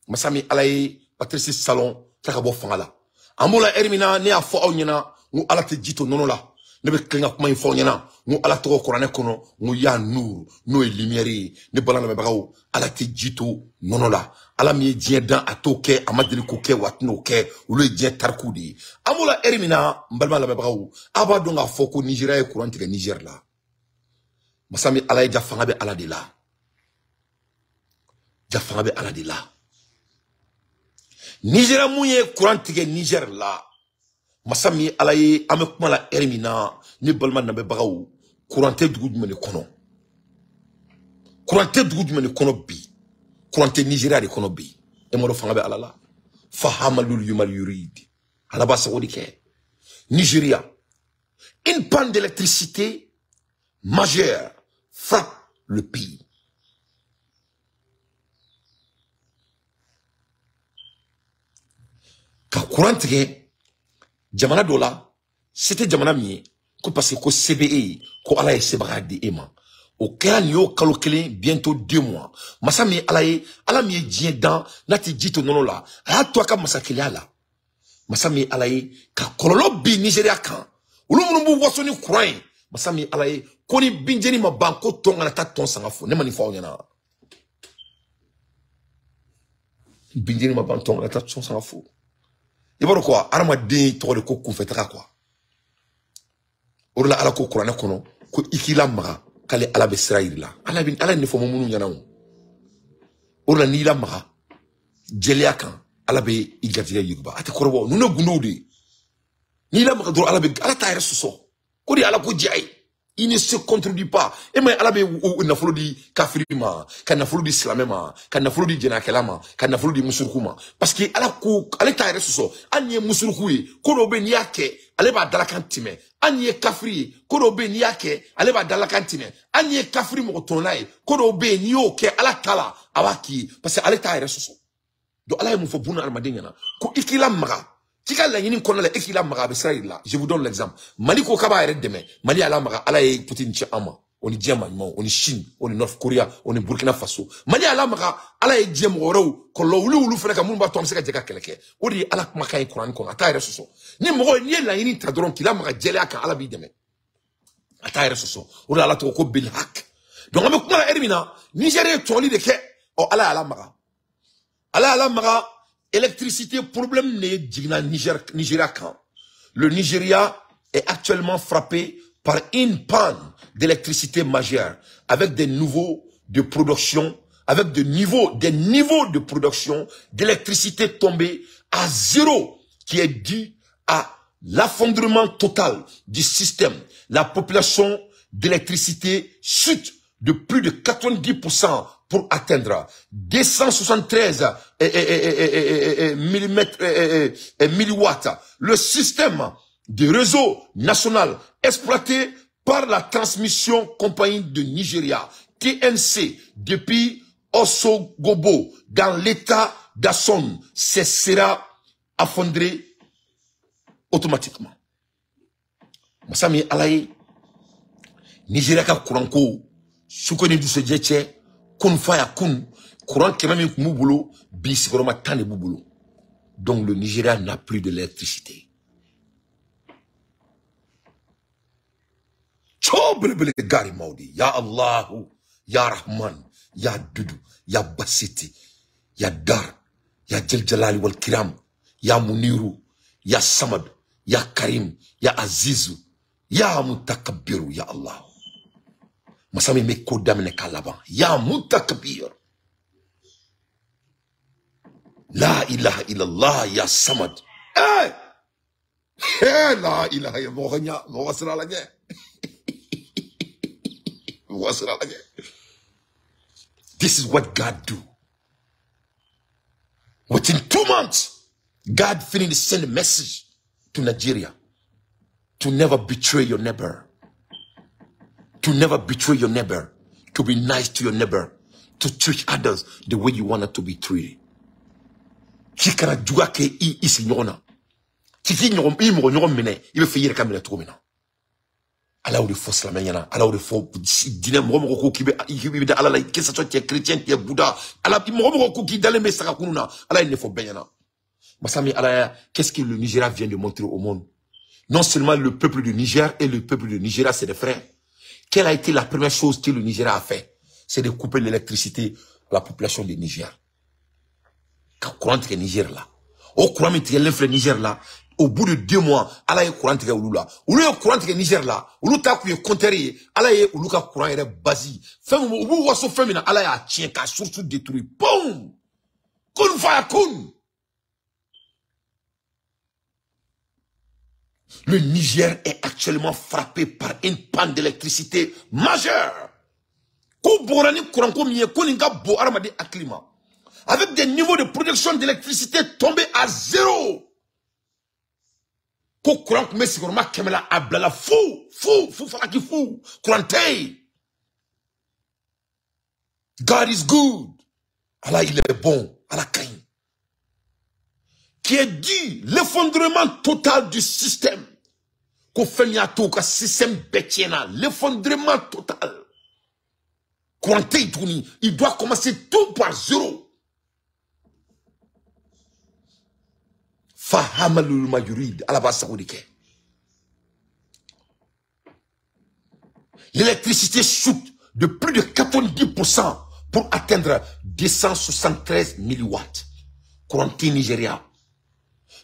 masami alaye Patrice Salon ka bo fangala amula ermina ne afo awnyana mu alate jito nono la ne be kenga kuma info nyana mu alate ko korane kono mu ya nour no lumière ne balana be bagaw alate jito nono la ala mi dien dan atoke amadili ko ke watno ke ulu dien tarkudi amula ermina mbalma la be bagaw aba donga foko Nigeria e courant ke Niger la masami ala ja fanga be ala de la ja fanga be ala de la Nigeria mouye courant ke Niger la masami alaye ame kuma la ermina ni balma na be bagaw courante dugu jumene kono courante dugu jumene kono bi courante Nigeria de kono bi e mo do fanga be alala fahamalul yumal yurid ala ba saudi ke Nigeria une panne d'électricité majeure frappe le pays. Ka courant ke jamana dola c'était jamana mi ko parce que ko CBE ko ala e sebaga di ema o kera ni o kalo kelen bientôt 2 mois masami ala mi dien dan nati jito nono la a to aka masakeli ala masami alaye ka kololo bi Nigeria kan ulu munumbu wasoni courant masami alaye koni binjeni ma banko tonga na ta ton sangafo ne mani fa onyana binjeni ma banko tonga na ta ton sangafo ibaro quoi armadin to de ko kufeta quoi orla ala ko qur'an kono ko ikila maga kale ala be israila ala ni fo mumunu nyana orla ni la maga jelia kan ala be igatiya yuba ate korbo nuna gundo de ni la maga do ala be ala tayre soso ko di ala ko jay il ne se contredit pas et mais ala be na folo di kafirima kan na folo di islamema kan na folo di jenakelama kan na folo di musurkuma parce que ala ko ala tayre soso anye musurkuyi ko do be ni yake ale ba dalakan time anye kafiri ko do be ni yake ale ba dalakan time anye kafiri mo tonai ko do be ni yo ke ala kala awaki parce que ale tayre soso do ala mu fo buna armadenya na ko ikila maga tika la yini kono la ikila maga be israila je vous donne l'exemple mali ko kaba ere deme mali ala maga ala e putin ci ama oni jema mo oni Chine oni North Korea oni Burkina Faso mali ala maga ala e jema woro ko lo wulu fere ka mun ba tom se ka jeka keleke odi ala makay Quran ko ata ere soso ni mo ni la yini tadron kila maga jele aka ala bi deme ata ere soso odi ala to ko bil hak donc am ko na ermina Nigeria toli de ke o ala maga ala maga électricité problème né digna Nigeria quand le Nigeria est actuellement frappé par une panne d'électricité majeure avec des niveaux de production des niveaux de production d'électricité tombés à 0 qui est dû à l'effondrement total du système. La population d'électricité chute de plus de 90% pour atteindre 273 milliwatts. Le système de réseau national exploité par la transmission compagnie de Nigeria, TNC, depuis Osogobo, dans l'état d'Asson, sera effondré automatiquement. Masami alaye Nigeria ka kuranko sukoni du sejeche kun faya kun courant kemami kumubulu bi sigoroma tane bubulu. Donc le Nigeria n'a plus de l'électricité. Choblebele gari maudi ya Allahu ya Rahman ya Dudu ya Basiti ya Dar ya Jaljalali wal Kiram ya Muniru ya Samad ya Karim ya Azizu ya Mutakabbiru ya Allah. Masami me kodamne kalaban ya Mutakabbir. La ilaha illallah ya Samad. La ilaha illallah wasra la nye. Wasra la nye. This is what God do. Within 2 months, God finished to send a message to Nigeria to never betray your neighbor. To never betray your neighbor. To be nice to your neighbor. To treat others the way you want it to be treated. Kikara juga ke i isinyona. Kiki nyom mene, il veut faire comme il trop maintenant. Allah ou de fausse la maniana, Allah ou de faux dîner moroko qui be Allah que ça soit chrétien, qui est Bouddha, Allah moroko qui dans les messages kununa, Allah il ne faut bien. Masami Allah, qu'est-ce que le Nigeria vient de montrer au monde? Non seulement le peuple du Niger et le peuple du Nigeria, c'est des frères. Quelle a été la première chose que le Nigeria a fait? C'est de couper l'électricité à la population du Niger. Quand courant que Niger là, au courant que le Niger là, au bout de 2 mois, Allah est courant que Oulula. Oulu est courant que Niger là, Oulu t'a couillé contrarié, Allah est Oulu ka courant est basi. Femme ou vous voyez féminin, Allah a tient qu'à surtout détruit. Boum! Kun faya kun! Le Niger est actuellement frappé par une panne d'électricité majeure. Avec des niveaux de production d'électricité tombés à 0. God is good. Allah il est bon. Allah kain. Qui est dit l'effondrement total du système. L'effondrement total. Il doit commencer tout par 0. Fahamalul majurid alaba saoudike. L'électricité chute de plus de 90% pour atteindre 273 000 watts. Couranté Nigeria.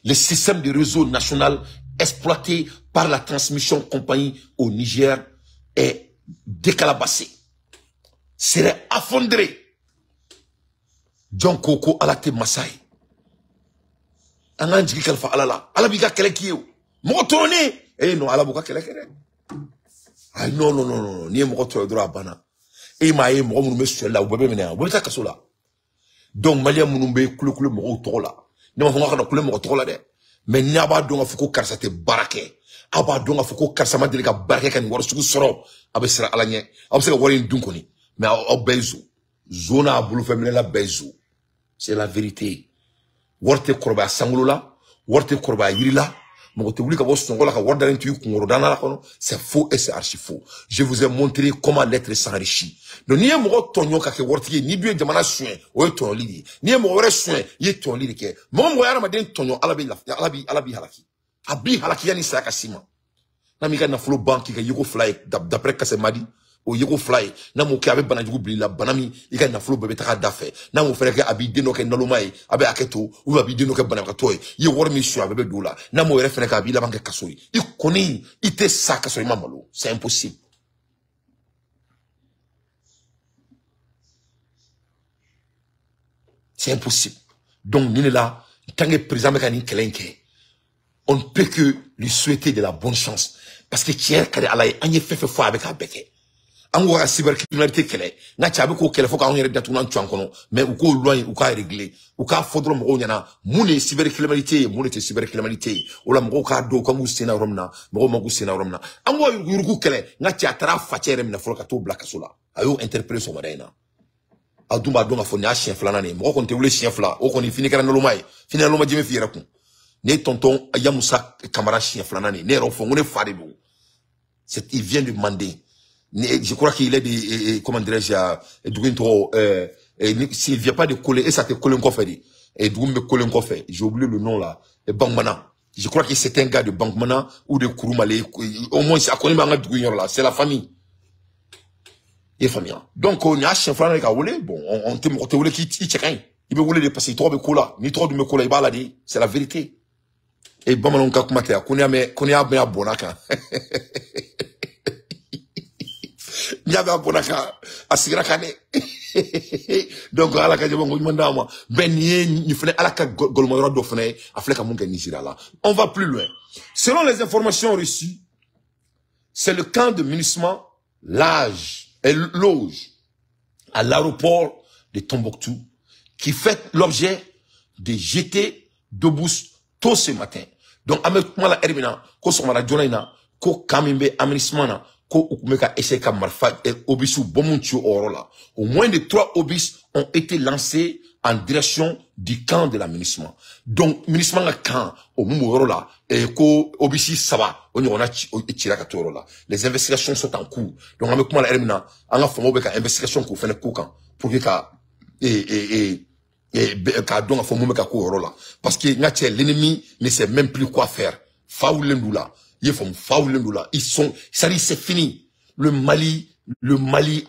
Le système de réseau national exploité par la transmission compagnie au Niger est décalabassé. Serait affondré. John Koko alate Masai. Angan jigi kalfa alala. Alabiga kele kiyo. Moko tourné. Eh non, alabuka kele kele. Ah non, non, non, non. Ni moko tourné droit bana. Eh ma moko mounou sur là. Ou bébé mena. Ou bébé kasola. Donc, Malia mounou koulou moko tourla. Ni ma fonga kana koulou moko tourla de. Mais ni aba donga fuko karsa te barake. Aba donga fuko karsa ma delika barake kan war suku soro. Abe sera alanye. Abe sera warin dunkoni. Mais au bezo. Zona abulu femine la bezo. C'est la vérité. Worte korba sangulula. Worte korba yirila. C'est faux et c'est archi faux. Je vous ai montré comment l'être s'enrichit. Donc, ni un mot tonyon kake wortier, ni bien de mana soin, ou ton lidi. Ni un mot soin, y ton lidi ke. Mon moyen ramadan tonyon, alabi halaki. Abi halaki yani sa kasima. Namika na flow banki ka yiko fly, d'après kase madi. O yiko fly na mo ke abe banajugu bila banami ika na flow bebe taka dafe na mo fere ke abi deno ke nalumai abe aketo ou abi deno ke banaka toy ye wor mission abe dola na mo fere ke abi la banke kasori ikoni ite sa kasori mamalo c'est impossible. C'est impossible. Donc ni là tant que président mécanique kelenke on ne peut que lui souhaiter de la bonne chance parce que tiens kade alay anye fait fois avec abeke. Ango la cybercriminalité kele na chabe ko kele foka on yere datu nan twankono mais ou ko loin ou ka régler ou ka fodro mo nyana mune cybercriminalité mune te cybercriminalité ou la mo ka do ko musina romna mo mo musina romna ango yuruku kele na cha tara facere na foka to black sola ayo interpréter so marena aduma donga fo nya chien flana ne mo ko te wule chien fla o ko ni fini kara no mai fini no ma jeme fi rakun ne tonton ayamusa camara chien flana ne ro fo ngone fare do c'est il vient de demander. Je crois qu'il est de, comment dirais-je, s'il vient pas de coller, et ça te colle un coffre, et d'où me colle un coffre, j'ai oublié le nom là, Bangmana. Je crois que c'est un gars de Bangmana ou de Kouroumale, au moins, ça connaît pas là, c'est la famille. Et famille. Donc, on a un chien flan avec un roulé, bon, on te roulé qui tient, il veut rouler de passer, trop de cola, ni trop de me coller, il va la dire, c'est la vérité. Et bon, on a commenté, qu'on a bien bonaka. Nyaga bonaka asigra kane donc ala ka jabo ngou mandama ben yé ni fene ala ka golmo do fene afleka mun ka Nigeria là. On va plus loin. Selon les informations reçues, c'est le camp de munissement loge à l'aéroport de Tombouctou qui fait l'objet de jetés d'obus tôt ce matin. Donc avec moi la hermina ko so mara jonaina ko kamimbe amunissement na ko ukumeka esheka marfa obisu bomunchu orola. Au moins de 3 obus ont été lancés en direction du camp de l'aménagement. Donc, ministre nga camp, au moment là, et ko obisi saba, on a tiraka là. Les investigations sont en cours. Donc, on a comment la RMNA, on a fait une investigation qu'on fait le coup pour que donc a fait ka ko là. Parce que l'ennemi ne sait même plus quoi faire. Faoulendula, ils font Faoulendula, ils sont, ça dit c'est fini. Le Mali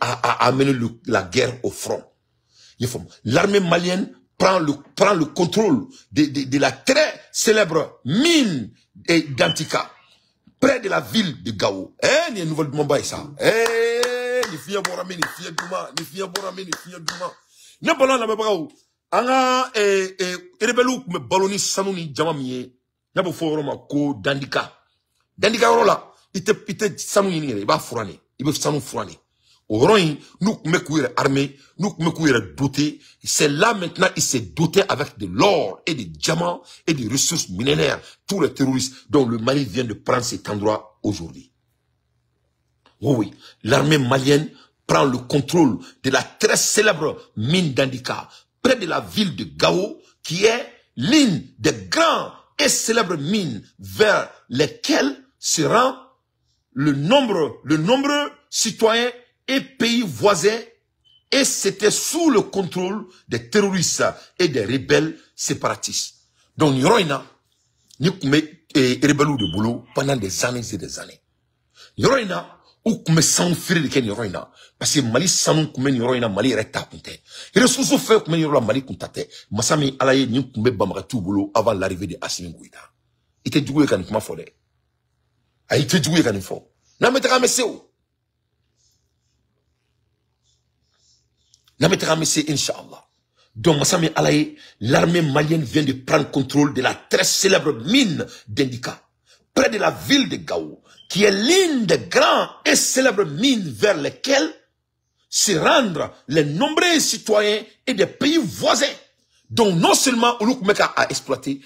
a amené la guerre au front. L'armée malienne prend le contrôle de la très célèbre mine d'Antika, près de la ville de Gao. Il y a une nouvelle de Mumbai, ça. Ni fiya borame, ni fiya duma, ni fiya borame, ni fiya duma. N'a pas la même anga rebelu me baloni sanuni jamamiye. N'a pas foroma ko d'Andika. D'Andika rola, ite sanuni ni il va fourane, il va sanu fourane. Au Roy, nous me armé, nous me doté. C'est là maintenant, il s'est doté avec de l'or et des diamants et des ressources millénaires. Tous les terroristes dont le Mali vient de prendre cet endroit aujourd'hui. Oui, l'armée malienne prend le contrôle de la très célèbre mine d'Andika, près de la ville de Gao, qui est l'une des grandes et célèbres mines vers lesquelles se rend le nombreux citoyens et pays voisins, et c'était sous le contrôle des terroristes et des rebelles séparatistes. Donc, nous avons des rebelles de boulot pendant des années et des années. Nous avons ou comme sans frère de Ken Yoroina, parce que Mali sans comme Yoroina Mali reta kunte. Et le sous fait comme Yoroina Mali kuntate. Masami alaye ni comme bamara tout boulot avant l'arrivée de Assimi Goïta. Il était joué quand il m'a fallu. Il était joué quand il faut. Na mettra meseo. Na mettra meseo Inch'Allah. Donc Masami alaye, l'armée malienne vient de prendre contrôle de la très célèbre mine d'Indika, près de la ville de Gao, qui est l'une des grands et célèbres mines vers lesquelles se rendent les nombreux citoyens et des pays voisins. Donc non seulement on a exploité,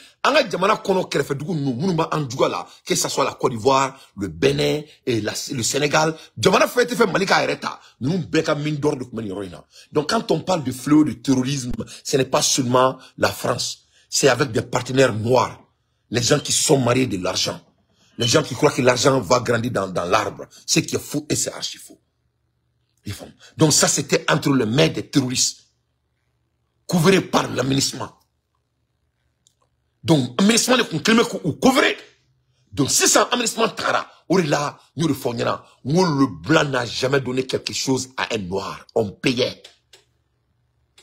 que ce soit la Côte d'Ivoire, le Bénin et le Sénégal, donc quand on parle de fléau de terrorisme, ce n'est pas seulement la France, c'est avec des partenaires noirs, les gens qui sont mariés de l'argent. Les gens qui croient que l'argent va grandir dans l'arbre. C'est qui est faux et c'est archi faux. Donc ça, c'était entre les mains des terroristes. Couverts par l'aménagement. Donc, aménagement est couveré. Donc, si c'est un aménagement tara, là, nous le faisons. Le blanc n'a jamais donné quelque chose à un noir. On payait.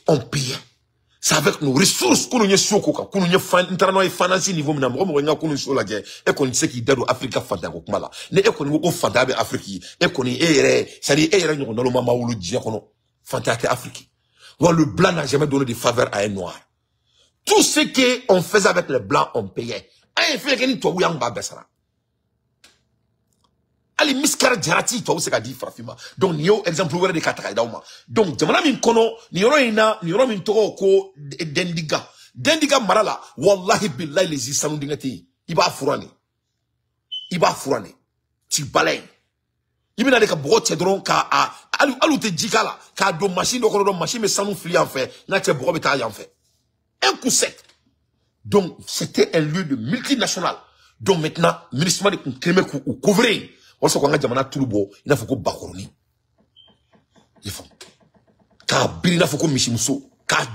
On payait. C'est avec nos ressources que nous avons financé niveau de et qu'on sait qu'il y a Afrique fantasme. Mais et qu'on est fantasme Afrique. Et qu'on est, c'est-à-dire, nous avons maoulou dia kono fantasme Afrique. Le blanc n'a jamais donné de faveur à un noir. Tout ce qu'on faisait avec les blancs, on payait. Un fait que nous toi yang ba besara. Ali miskara jarati toi c'est qu'a dit Frafima. Donc nio exemple wele de kataka dauma. Donc jamana min kono nioro min toko ko dendiga marala wallahi billahi les isanu dingati iba furani ti balay ibina de ka bote dron ka alu te jikala ka do machine do kono do machine me sanu fli en fait na te bobe ta en fait un coup sec. Donc c'était un lieu de multinational. Donc maintenant ministère de Kémekou ou couvrir also kwanga jamana tulubo ina foko bakoroni ifo ka birina foko mishimuso ka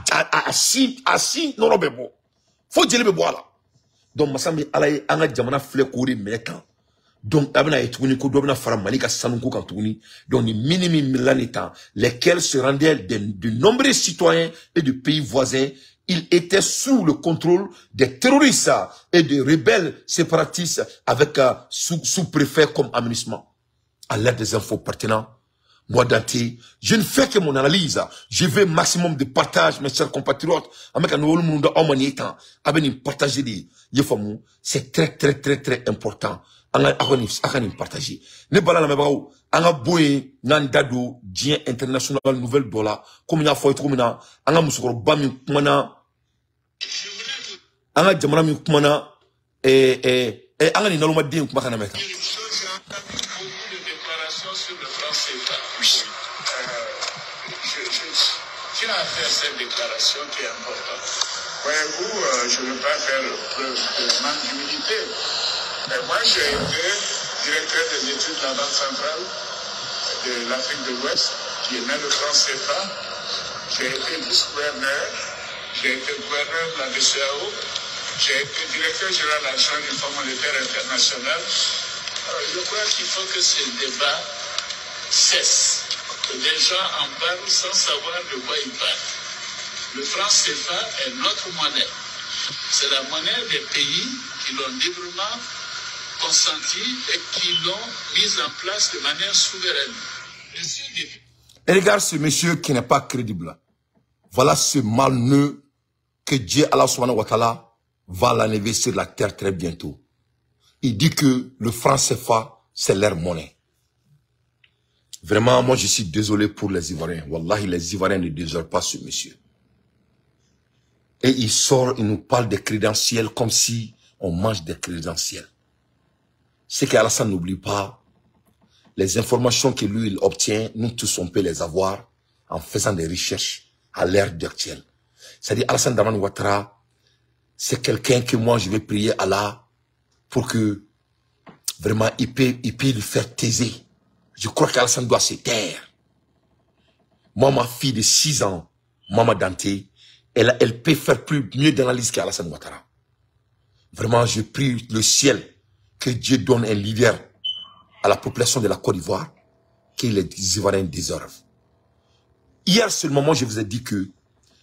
asi non bebo fo jele bebo ala donc masambi alaye anga jamana fle kori mekan donc abena etuni ko dobna fara malika sanuko kan tuni donc ni minimi milanita lesquels se rendaient de nombreux citoyens et de pays voisins. Il était sous le contrôle des terroristes et des rebelles séparatistes avec sous-préfet comme aménagement. À l'aide des infos pertinentes, moi Dante, je ne fais que mon analyse. Je veux maximum de partage, mes chers compatriotes. Avec un nouveau monde en maniétant, avec une partager des yefamou, c'est très important. Akan partager. Ne bala na mebao, anga boye nan dado dien international nouvelle dollar. Comme ya foi trumina, anga musukoro bami kumana. Anga jamana mi kumana anga ni naloma din kuma kana meka. tient à faire cette déclaration qui est importante. Voyez-vous, je ne veux pas faire preuve de manque d'humilité. Mais moi, j'ai été directeur des études de la Banque centrale de l'Afrique de l'Ouest, qui est né le franc CFA. J'ai été vice-gouverneur, j'ai été gouverneur de la BCEAO, j'ai été directeur général de l'argent du Fonds monétaire international. Alors, je crois qu'il faut que ce débat cesse. Que les gens en parlent sans savoir de quoi ils parlent. Le franc CFA est notre monnaie. C'est la monnaie des pays qui l'ont librement consenti et qui l'ont mise en place de manière souveraine. Et regarde ce monsieur qui n'est pas crédible. Voilà ce malneux que Dieu Allah subhanahu wa ta'ala va l'enlever sur la terre très bientôt. Il dit que le franc CFA, c'est leur monnaie. Vraiment, moi je suis désolé pour les Ivoiriens. Wallahi, les Ivoiriens ne désolent pas ce monsieur. Et il sort, il nous parle des crédentiels comme si on mange des crédentiels. C'est qu'Alassane n'oublie pas, les informations que lui il obtient, nous tous on peut les avoir en faisant des recherches à l'ère actuelle. C'est-à-dire Alassane Dramane Ouattara, c'est quelqu'un que moi je vais prier Allah pour que vraiment il peut le faire taiser. Je crois qu'Alassane doit se taire. Moi, ma fille de 6 ans, Maman Dante, elle peut faire mieux d'analyse qu'Alassane Ouattara. Vraiment, je prie le ciel que Dieu donne un leader à la population de la Côte d'Ivoire que les Ivoiriens déservent. Hier seulement, moi, je vous ai dit que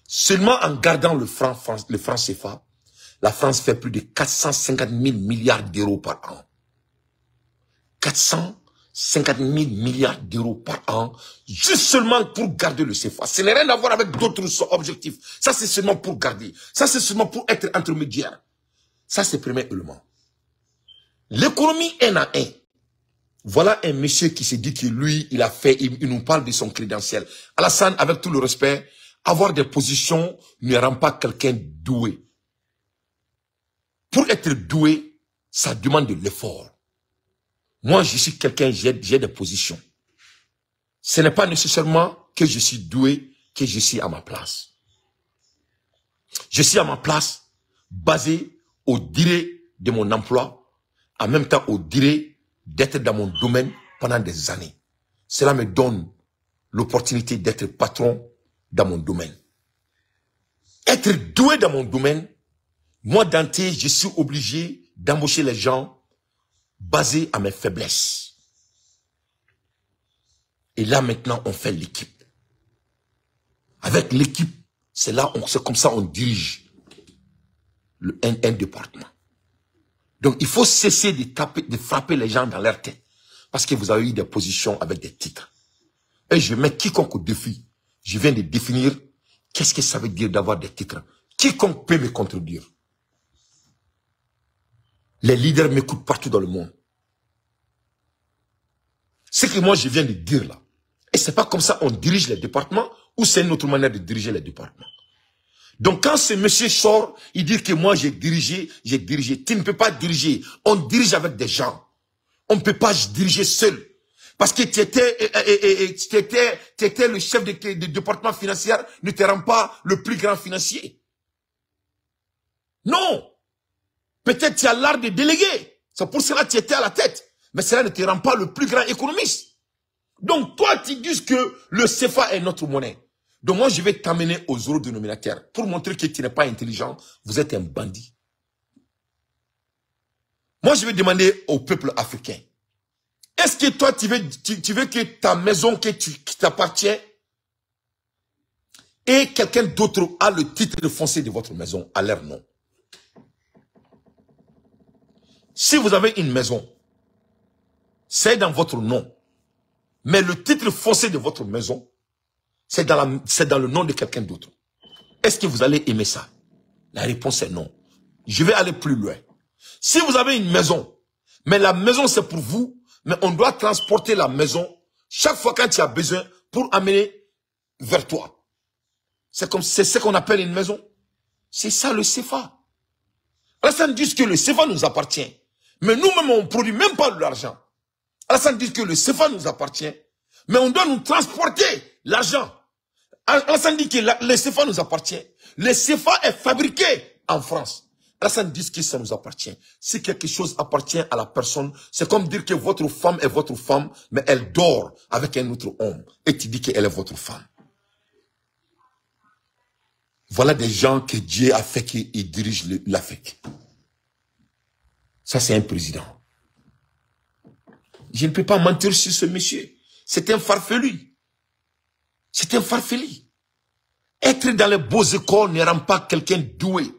seulement en gardant le franc CFA, la France fait plus de 450 000 milliards d'euros par an. 450 000 milliards d'euros par an, juste seulement pour garder le CFA. Ce n'est rien à voir avec d'autres objectifs. Ça, c'est seulement pour garder. Ça, c'est seulement pour être intermédiaire. Ça, c'est le premier élément. L'économie un à un. Voilà un monsieur qui s'est dit que lui, il nous parle de son crédentiel. Alassane, avec tout le respect, avoir des positions ne rend pas quelqu'un doué. Pour être doué, ça demande de l'effort. Moi, je suis quelqu'un, j'ai des positions. Ce n'est pas nécessairement que je suis doué, que je suis à ma place. Je suis à ma place basé au durée de mon emploi, en même temps au durée d'être dans mon domaine pendant des années. Cela me donne l'opportunité d'être patron dans mon domaine. Être doué dans mon domaine, moi, Dante, je suis obligé d'embaucher les gens basés à mes faiblesses. Et là, maintenant, on fait l'équipe. Avec l'équipe, c'est comme ça on dirige un département. Donc, il faut cesser de frapper les gens dans leur tête. Parce que vous avez eu des positions avec des titres. Et je mets quiconque au défi. Je viens de définir qu'est-ce que ça veut dire d'avoir des titres. Quiconque peut me contredire. Les leaders m'écoutent partout dans le monde. Ce que moi je viens de dire là. Et c'est pas comme ça on dirige les départements ou c'est une autre manière de diriger les départements. Donc quand ce monsieur sort, il dit que moi j'ai dirigé. Tu ne peux pas diriger. On dirige avec des gens. On ne peut pas diriger seul. Parce que tu étais le chef de département financier, ne te rend pas le plus grand financier. Non. Peut-être tu as l'art de déléguer. C'est pour cela que tu étais à la tête. Mais cela ne te rend pas le plus grand économiste. Donc toi, tu dis que le CFA est notre monnaie. Donc moi, je vais t'amener aux euros dénominateurs. Pour montrer que tu n'es pas intelligent, vous êtes un bandit. Moi, je vais demander au peuple africain. Est-ce que toi, tu veux que ta maison qui t'appartient et quelqu'un d'autre a le titre de foncier de votre maison à leur nom? Si vous avez une maison, c'est dans votre nom. Mais le titre foncier de votre maison, c'est dans le nom de quelqu'un d'autre. Est-ce que vous allez aimer ça? La réponse est non. Je vais aller plus loin. Si vous avez une maison, mais la maison c'est pour vous, mais on doit transporter la maison chaque fois quand tu as besoin pour amener vers toi. C'est ce qu'on appelle une maison. C'est ça le CFA. Alassane dit que le CFA nous appartient. Mais nous-mêmes, on ne produit même pas de l'argent. Alassane dit que le CFA nous appartient. Mais on doit nous transporter l'argent. Alassane dit que le CFA nous appartient. Le CFA est fabriqué en France. Alassane dit que ça nous appartient. Si quelque chose appartient à la personne, c'est comme dire que votre femme est votre femme, mais elle dort avec un autre homme. Et tu dis qu'elle est votre femme. Voilà des gens que Dieu a fait qu'ils dirigent l'Afrique. Ça, c'est un président. Je ne peux pas mentir sur ce monsieur. C'est un farfelu. C'est un farfelu. Être dans les beaux écoles ne rend pas quelqu'un doué.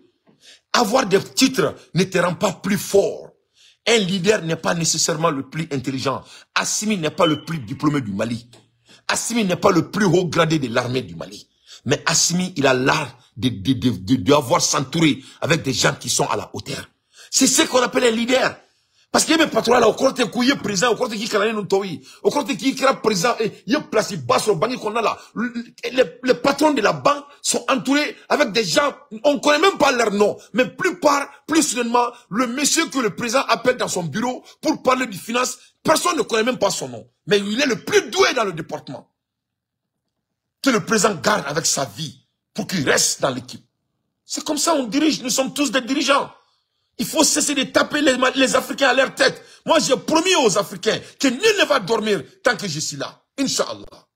Avoir des titres ne te rend pas plus fort. Un leader n'est pas nécessairement le plus intelligent. Assimi n'est pas le plus diplômé du Mali. Assimi n'est pas le plus haut gradé de l'armée du Mali. Mais Assimi, il a l'art d'avoir s'entourer avec des gens qui sont à la hauteur. C'est ce qu'on appelle un leader. Parce qu'il y a des patrons là, au côté qui est président, au côté qui est au côté qui est président, il y a place bas sur le banc qu'on a là. Les patrons de la banque sont entourés avec des gens, on ne connaît même pas leur nom. Mais plus soudainement, le monsieur que le président appelle dans son bureau pour parler de finance, personne ne connaît même pas son nom. Mais il est le plus doué dans le département. Que le président garde avec sa vie pour qu'il reste dans l'équipe. C'est comme ça on dirige, nous sommes tous des dirigeants. Il faut cesser de taper les Africains à leur tête. Moi, j'ai promis aux Africains que nul ne va dormir tant que je suis là. Inch'Allah.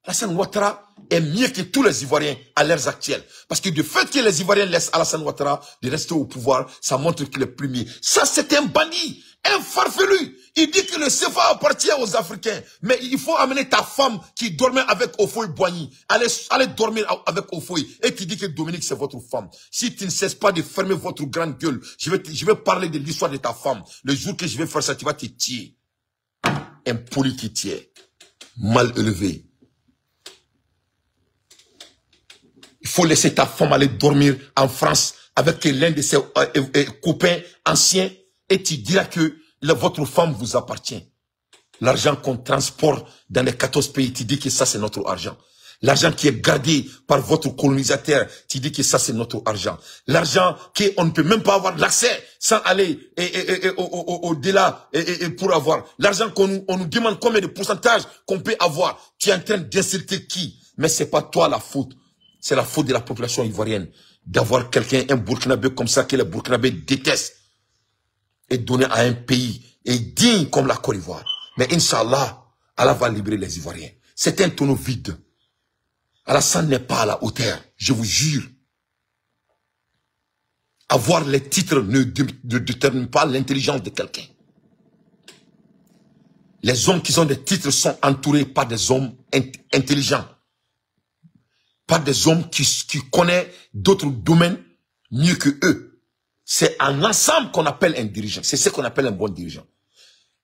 Alassane Ouattara est mieux que tous les Ivoiriens à l'heure actuelle. Parce que du fait que les Ivoiriens laissent Alassane Ouattara de rester au pouvoir, ça montre qu'il est plus mieux. Ça, c'est un bandit, un farfelu. Il dit que le CFA appartient aux Africains. Mais il faut amener ta femme qui dormait avec Ofoy Boigny. Allez dormir avec Ofoy. Et tu dis que Dominique, c'est votre femme. Si tu ne cesses pas de fermer votre grande gueule, je vais parler de l'histoire de ta femme. Le jour que je vais faire ça, tu vas te tuer. Impoli qui tient. Mal élevé. Il faut laisser ta femme aller dormir en France avec l'un de ses copains anciens. Et tu diras que votre femme vous appartient. L'argent qu'on transporte dans les 14 pays, tu dis que ça c'est notre argent. L'argent qui est gardé par votre colonisateur, tu dis que ça c'est notre argent. L'argent qu'on ne peut même pas avoir l'accès sans aller au-delà pour avoir. L'argent qu'on nous demande combien de pourcentage qu'on peut avoir. Tu es en train d'insulter qui? Mais c'est pas toi la faute. C'est la faute de la population ivoirienne. D'avoir quelqu'un, un Burkinabé comme ça que les Burkinabés détestent. Et donner à un pays et digne comme la Côte d'Ivoire. Mais Inch'Allah, Allah va libérer les Ivoiriens. C'est un tonneau vide. Alassane n'est pas à la hauteur, je vous jure. Avoir les titres ne détermine pas l'intelligence de quelqu'un. Les hommes qui ont des titres sont entourés par des hommes intelligents. Par des hommes qui connaissent d'autres domaines mieux que eux. C'est un ensemble qu'on appelle un dirigeant. C'est ce qu'on appelle un bon dirigeant.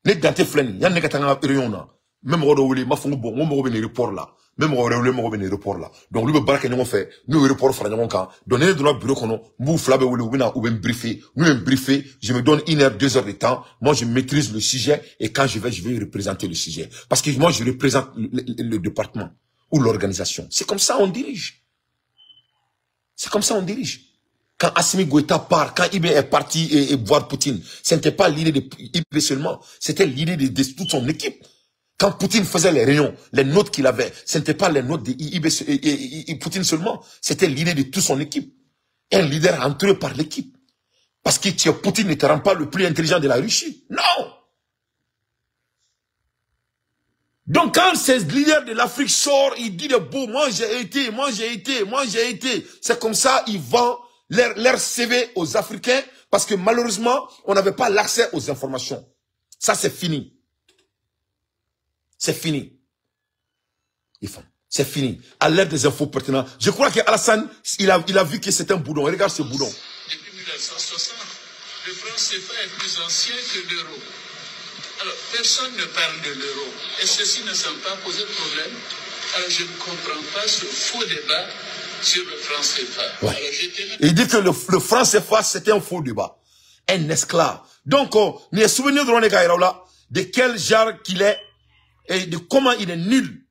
Les dante flènes, il y a des réunion même on ma fongo bon, on me report là. Même on me report là. Donc lui me barque nous fait, nous report fra nous kan. Donner dans le bureau qu'on mou flabe ou ben briefer, nous me briefer, je me donne 1 heure, 2 heures de temps. Moi je maîtrise le sujet et quand je vais représenter le sujet parce que moi je représente le département ou l'organisation. C'est comme ça on dirige. C'est comme ça on dirige. Quand Assimi Goïta part, quand Ibé est parti et voir Poutine, ce n'était pas l'idée de Ibé seulement, c'était l'idée de toute son équipe. Quand Poutine faisait les réunions, les notes qu'il avait, ce n'était pas les notes de Ibé et Poutine seulement, c'était l'idée de toute son équipe. Un leader entouré par l'équipe. Parce que Poutine ne te rend pas le plus intelligent de la Russie. Non! Donc quand ces leaders de l'Afrique sortent, ils disent beau, moi j'ai été. C'est comme ça, ils vendent leur CV aux Africains parce que malheureusement, on n'avait pas l'accès aux informations. Ça, c'est fini. C'est fini. C'est fini. À l'ère des infos pertinentes. Je crois qu'Alassane, il a vu que c'est un boudon. Regarde ce boudon. Depuis 1960, le franc CFA est plus ancien que l'euro. Alors, personne ne parle de l'euro. Et ceci ne semble pas poser de problème. Alors, je ne comprends pas ce faux débat sur le franc CFA. Ouais. Alors, il dit que le franc CFA, c'était un faux débat. Un esclave. Donc, nous souvenons de là, de quel genre qu'il est et de comment il est nul.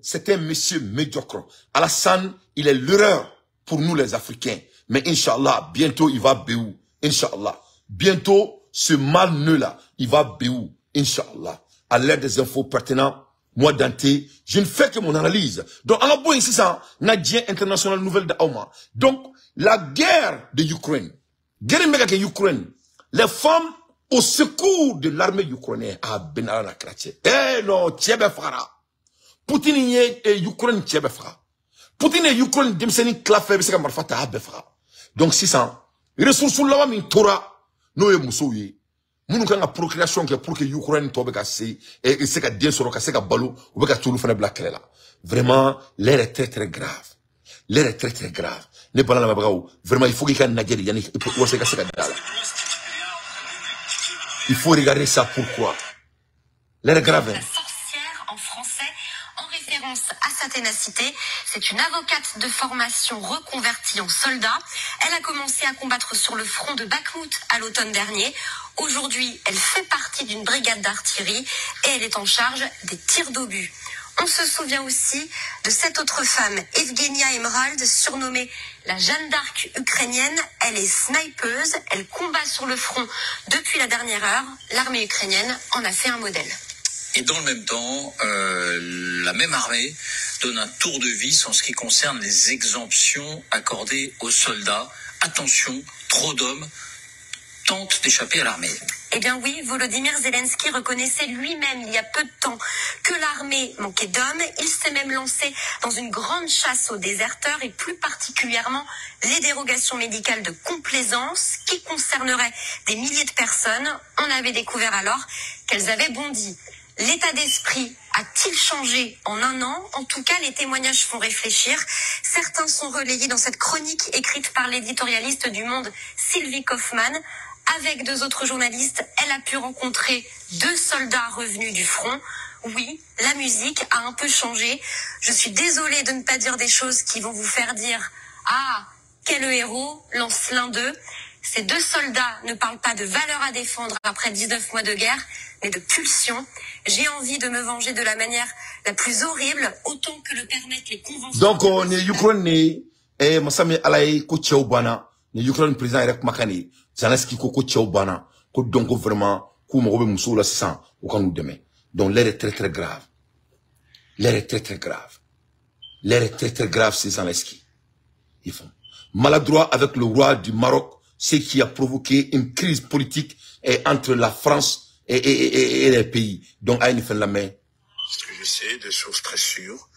C'est un monsieur médiocre. Alassane, il est l'erreur pour nous les Africains. Mais Inch'Allah, bientôt il va béou. Inch'Allah. Bientôt, ce mal-nœud là, il va béou. Inch'Allah. À l'aide des infos pertinentes, Moi, Dante, je ne fais que mon analyse. Donc, en abou ici, ça, Nadien International Nouvelle d'Auma. Donc, la guerre de l'Ukraine, guerre de l'Ukraine, les femmes au secours de l'armée ukrainienne à Benara la Kratche. Eh non, Tchebe Fara. Poutine et Ukraine Tchebe Fara. Poutine et Ukraine Demseni Klafé, c'est comme Marfata Abefra. Donc, 600. Ressources là, min Torah, nous Moussouye. Nous avons une procréation pour que l'Ukraine soit bien sur le ballot, ou que tout le monde soit là. Vraiment, l'air est très très grave. L'air est très très grave. Vraiment, il faut qu'il y ait une guerre. Il faut regarder ça pourquoi. L'air est grave. La sorcière en français, en référence à sa ténacité. C'est une avocate de formation reconvertie en soldat. Elle a commencé à combattre sur le front de Bakhmout à l'automne dernier. Aujourd'hui, elle fait partie d'une brigade d'artillerie et elle est en charge des tirs d'obus. On se souvient aussi de cette autre femme, Evgenia Emerald, surnommée la Jeanne d'Arc ukrainienne. Elle est snipeuse, elle combat sur le front depuis la dernière heure. L'armée ukrainienne en a fait un modèle. Et dans le même temps, la même armée donne un tour de vis en ce qui concerne les exemptions accordées aux soldats. Attention, trop d'hommes tentent d'échapper à l'armée. Eh bien oui, Volodymyr Zelensky reconnaissait lui-même il y a peu de temps que l'armée manquait d'hommes. Il s'est même lancé dans une grande chasse aux déserteurs et plus particulièrement les dérogations médicales de complaisance qui concerneraient des milliers de personnes. On avait découvert alors qu'elles avaient bondi. L'état d'esprit a-t-il changé en un an? En tout cas, les témoignages font réfléchir. Certains sont relayés dans cette chronique écrite par l'éditorialiste du Monde, Sylvie Kaufmann. Avec 2 autres journalistes, elle a pu rencontrer 2 soldats revenus du front. Oui, la musique a un peu changé. Je suis désolée de ne pas dire des choses qui vont vous faire dire « Ah, quel héros, lance l'un d'eux ». Ces 2 soldats ne parlent pas de valeur à défendre après 19 mois de guerre, mais de pulsion. J'ai envie de me venger de la manière la plus horrible, autant que le permettent les conventions. Donc, on est Ukraine, et Massami Alaï, Kouchaoubana, les Ukraine président Eric Makani, Zelensky Kouchaoubana, donc vraiment, Koumarobe Moussou, là, c'est ça, au camp nous demain. Donc, l'air est très très grave. L'air est très très grave. L'air est très très grave, c'est Zelensky. Ils font maladroit avec le roi du Maroc, ce qui a provoqué une crise politique entre la France et les pays. Donc, à une fin de la main. Ce que je sais, de sources très sûres.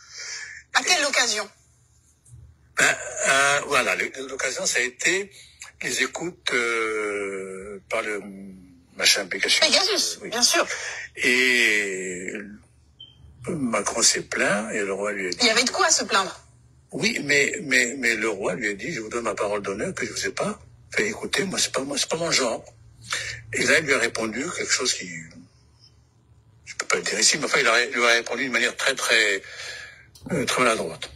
À quelle occasion? Voilà, l'occasion, ça a été les écoutes par le machin Pegasus. Pegasus, oui. Bien sûr. Et Macron s'est plaint et le roi lui a dit... Il y avait de quoi se plaindre. Oui, mais le roi lui a dit, je vous donne ma parole d'honneur que je vous ai pas fait écouter, moi c'est pas mon genre. Et là, il lui a répondu quelque chose qui, je peux pas le dire ici, mais enfin, il lui a répondu d'une manière très maladroite.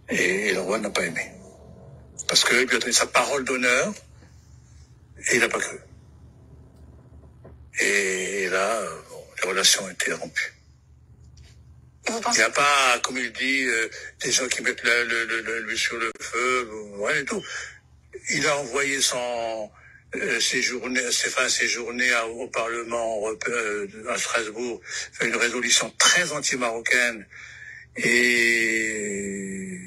Et le roi n'a pas aimé. Parce qu'il lui a donné sa parole d'honneur, et il n'a pas cru. Et là, les relations ont été rompues. Vous Il pensez... n'y a pas, comme il dit, des gens qui mettent l'huile sur le feu, rien du tout. Il a envoyé séjourner au Parlement à Strasbourg, fait une résolution très anti-marocaine. Et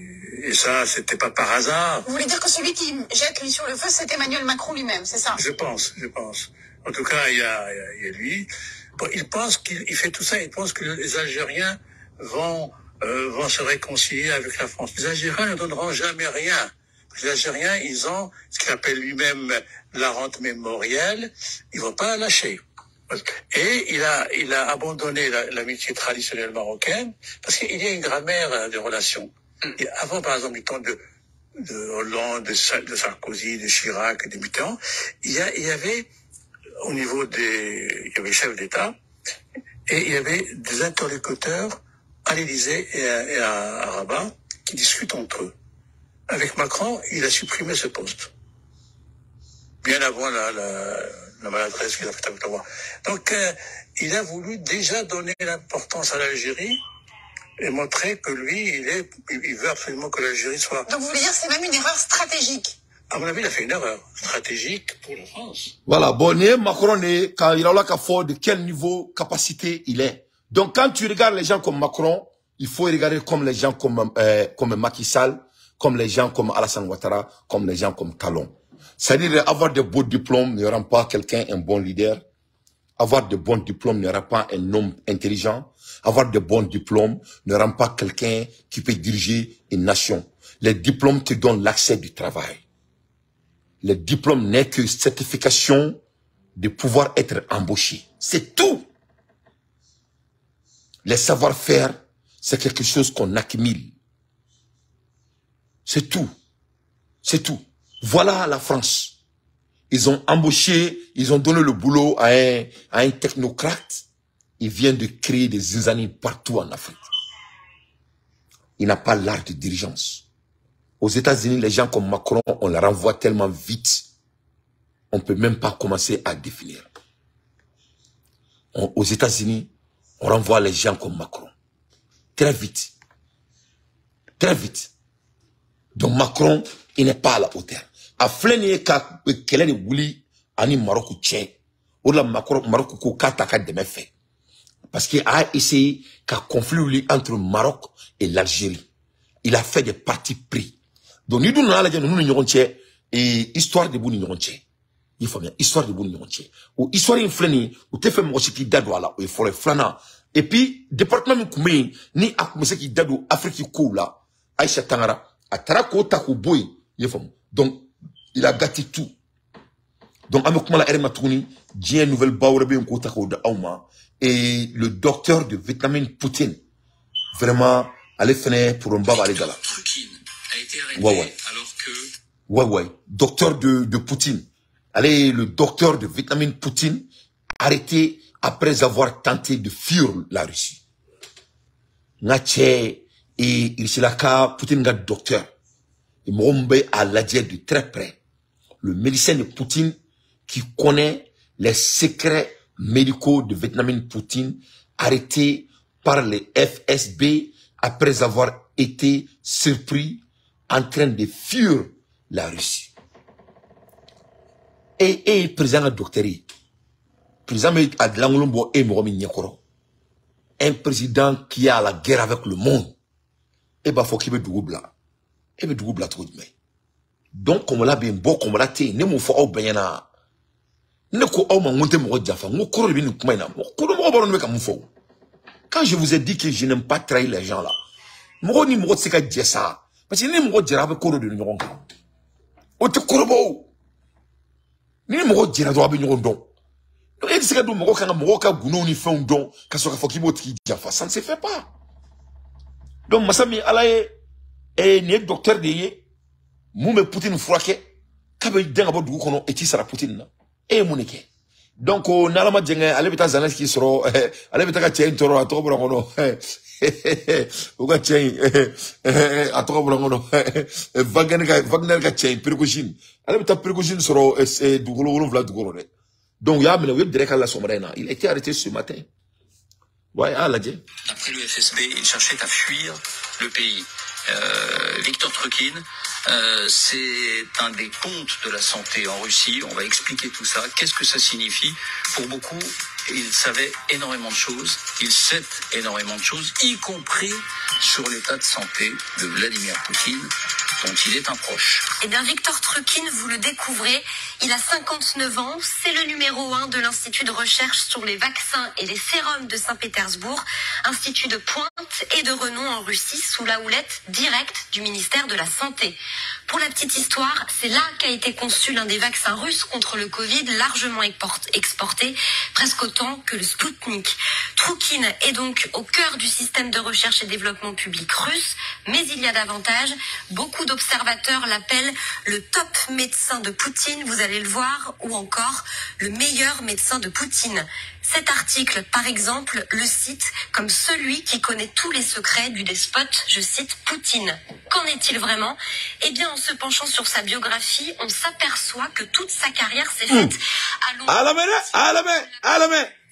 ça, c'était pas par hasard. Vous voulez dire que celui qui jette l'huile sur le feu, c'est Emmanuel Macron lui-même, c'est ça? Je pense. En tout cas, il y a lui. Bon, il pense qu'il fait tout ça, il pense que les Algériens vont se réconcilier avec la France. Les Algériens ne donneront jamais rien. Les Algériens, ils ont ce qu'il appelle lui-même la rente mémorielle. Ils vont pas la lâcher. Et il a abandonné l'amitié traditionnelle marocaine parce qu'il y a une grammaire des relations. Et avant, par exemple, du temps de Hollande, de Sarkozy, de Chirac, de Mitterrand, il y avait au niveau il y avait chefs d'État et il y avait des interlocuteurs à l'Élysée et à Rabat qui discutent entre eux. Avec Macron, il a supprimé ce poste. Bien avant la maladresse qu'il a fait avec le roi. Donc, il a voulu déjà donner l'importance à l'Algérie et montrer que lui, il veut absolument que l'Algérie soit... Donc vous voulez dire que c'est même une erreur stratégique? À mon avis, il a fait une erreur stratégique pour la France. Voilà, bon, Macron, quand il a là qu'à fort de quel niveau capacité il est. Donc, quand tu regardes les gens comme Macron, il faut regarder comme les gens comme Macky Sall, comme les gens comme Alassane Ouattara, comme les gens comme Talon. C'est-à-dire, avoir de beaux diplômes ne rend pas quelqu'un un bon leader. Avoir de bons diplômes ne rend pas un homme intelligent. Avoir de bons diplômes ne rend pas quelqu'un qui peut diriger une nation. Les diplômes te donnent l'accès du travail. Le diplôme n'est que certification de pouvoir être embauché. C'est tout. Les savoir-faire, c'est quelque chose qu'on accumule. C'est tout. C'est tout. Voilà la France. Ils ont embauché, ils ont donné le boulot à un technocrate. Il vient de créer des zizanies partout en Afrique. Il n'a pas l'art de dirigeance. Aux États-Unis, les gens comme Macron, on la renvoie tellement vite. On ne peut même pas commencer à définir. Aux États-Unis, on renvoie les gens comme Macron. Très vite. Très vite. Donc Macron, il n'est pas à la hauteur. A fleni ka kele de wuli ani Maroc tchè. Ou la Maroc ko kata ka deme fait. Parce qu'il a essayé qu'un conflit entre le Maroc et l'Algérie. Il a fait des partis pris. Donc nous nous allons nous et histoire de bouni nyonche. Il faut bien histoire de bouni nyonche. Ou histoire in fleni ou te fait mo qui dado ala ou faut le flana. Et puis département koumé ni akumese qui dado Afrique ko la Aïcha Tangara atara ko taku boy il faut. Donc il a gâté tout. Donc avec moi la RMA Touni, j'ai une nouvelle baourebe un ko taku da auma et le docteur de vitamine Poutine vraiment allez finir pour un baba les gars. A été arrêté alors que... Ouais. Docteur de Poutine. Allez, le docteur de vitamine Poutine, arrêté après avoir tenté de fuir la Russie. Nache et il s'est là Poutine n'a docteur. Il m'a à l'adier de très près. Le médecin de Poutine qui connaît les secrets médicaux de vitamine Poutine, arrêté par les FSB après avoir été surpris en train de fuir la Russie. Et président docteur, président Adlangolombo et Moromi Nyakoro, un président qui est à la guerre avec le monde, et bah faut qu'il me doubla, et me doubla trop de mais. Donc comme l'a bien beau comme l'a té, ne m'en faut au bayana, ne ko au monte mo jafa, mo koro bi nous kumaina, mo koro mo baron me comme faut. Quand je vous ai dit que je n'aime pas trahir les gens là, mo ni mo tsika djessa. Parce que ni mo djera be koro de ñoron ka o te korobo ni mo djera do be ñoron don donc et c'est que do mo ka guno ni fon don ka so ka foki mo ti jafa ça ne se fait pas. Donc masami alaye et ni docteur de ye mu me Poutine frake ka be denga bo dugu kono et ti sara Poutine na e munike. Donc on a la madjenga ale beta Zelensky soro ale beta ka tien toro a to bro kono Uga chain atoko blangono Wagner ka chain Prigozhin ale beta Prigozhin soro dugolo vla dugolo de. Donc ya mena we direct à la sombrena, il a été arrêté ce matin. Ouais, ah la dje. Après le FSB, il cherchait à fuir le pays. Victor Troukine, c'est un des pontes de la santé en Russie. On va expliquer tout ça. Qu'est-ce que ça signifie? Pour beaucoup, il savait énormément de choses. Il sait énormément de choses, y compris sur l'état de santé de Vladimir Poutine, dont il est un proche. Eh bien, Victor Troukine, vous le découvrez, il a 59 ans, c'est le numéro 1 de l'Institut de recherche sur les vaccins et les sérums de Saint-Pétersbourg, institut de pointe et de renom en Russie sous la houlette directe du ministère de la Santé. Pour la petite histoire, c'est là qu'a été conçu l'un des vaccins russes contre le Covid, largement exporté, presque autant que le Sputnik. Troukine est donc au cœur du système de recherche et développement public russe, mais il y a davantage. Beaucoup d'observateurs l'appellent le top médecin de Poutine, vous allez le voir, ou encore le meilleur médecin de Poutine. Cet article, par exemple, le cite comme celui qui connaît tous les secrets du despote, je cite, Poutine. Qu'en est-il vraiment? Eh bien, en se penchant sur sa biographie, on s'aperçoit que toute sa carrière s'est faite à Londres.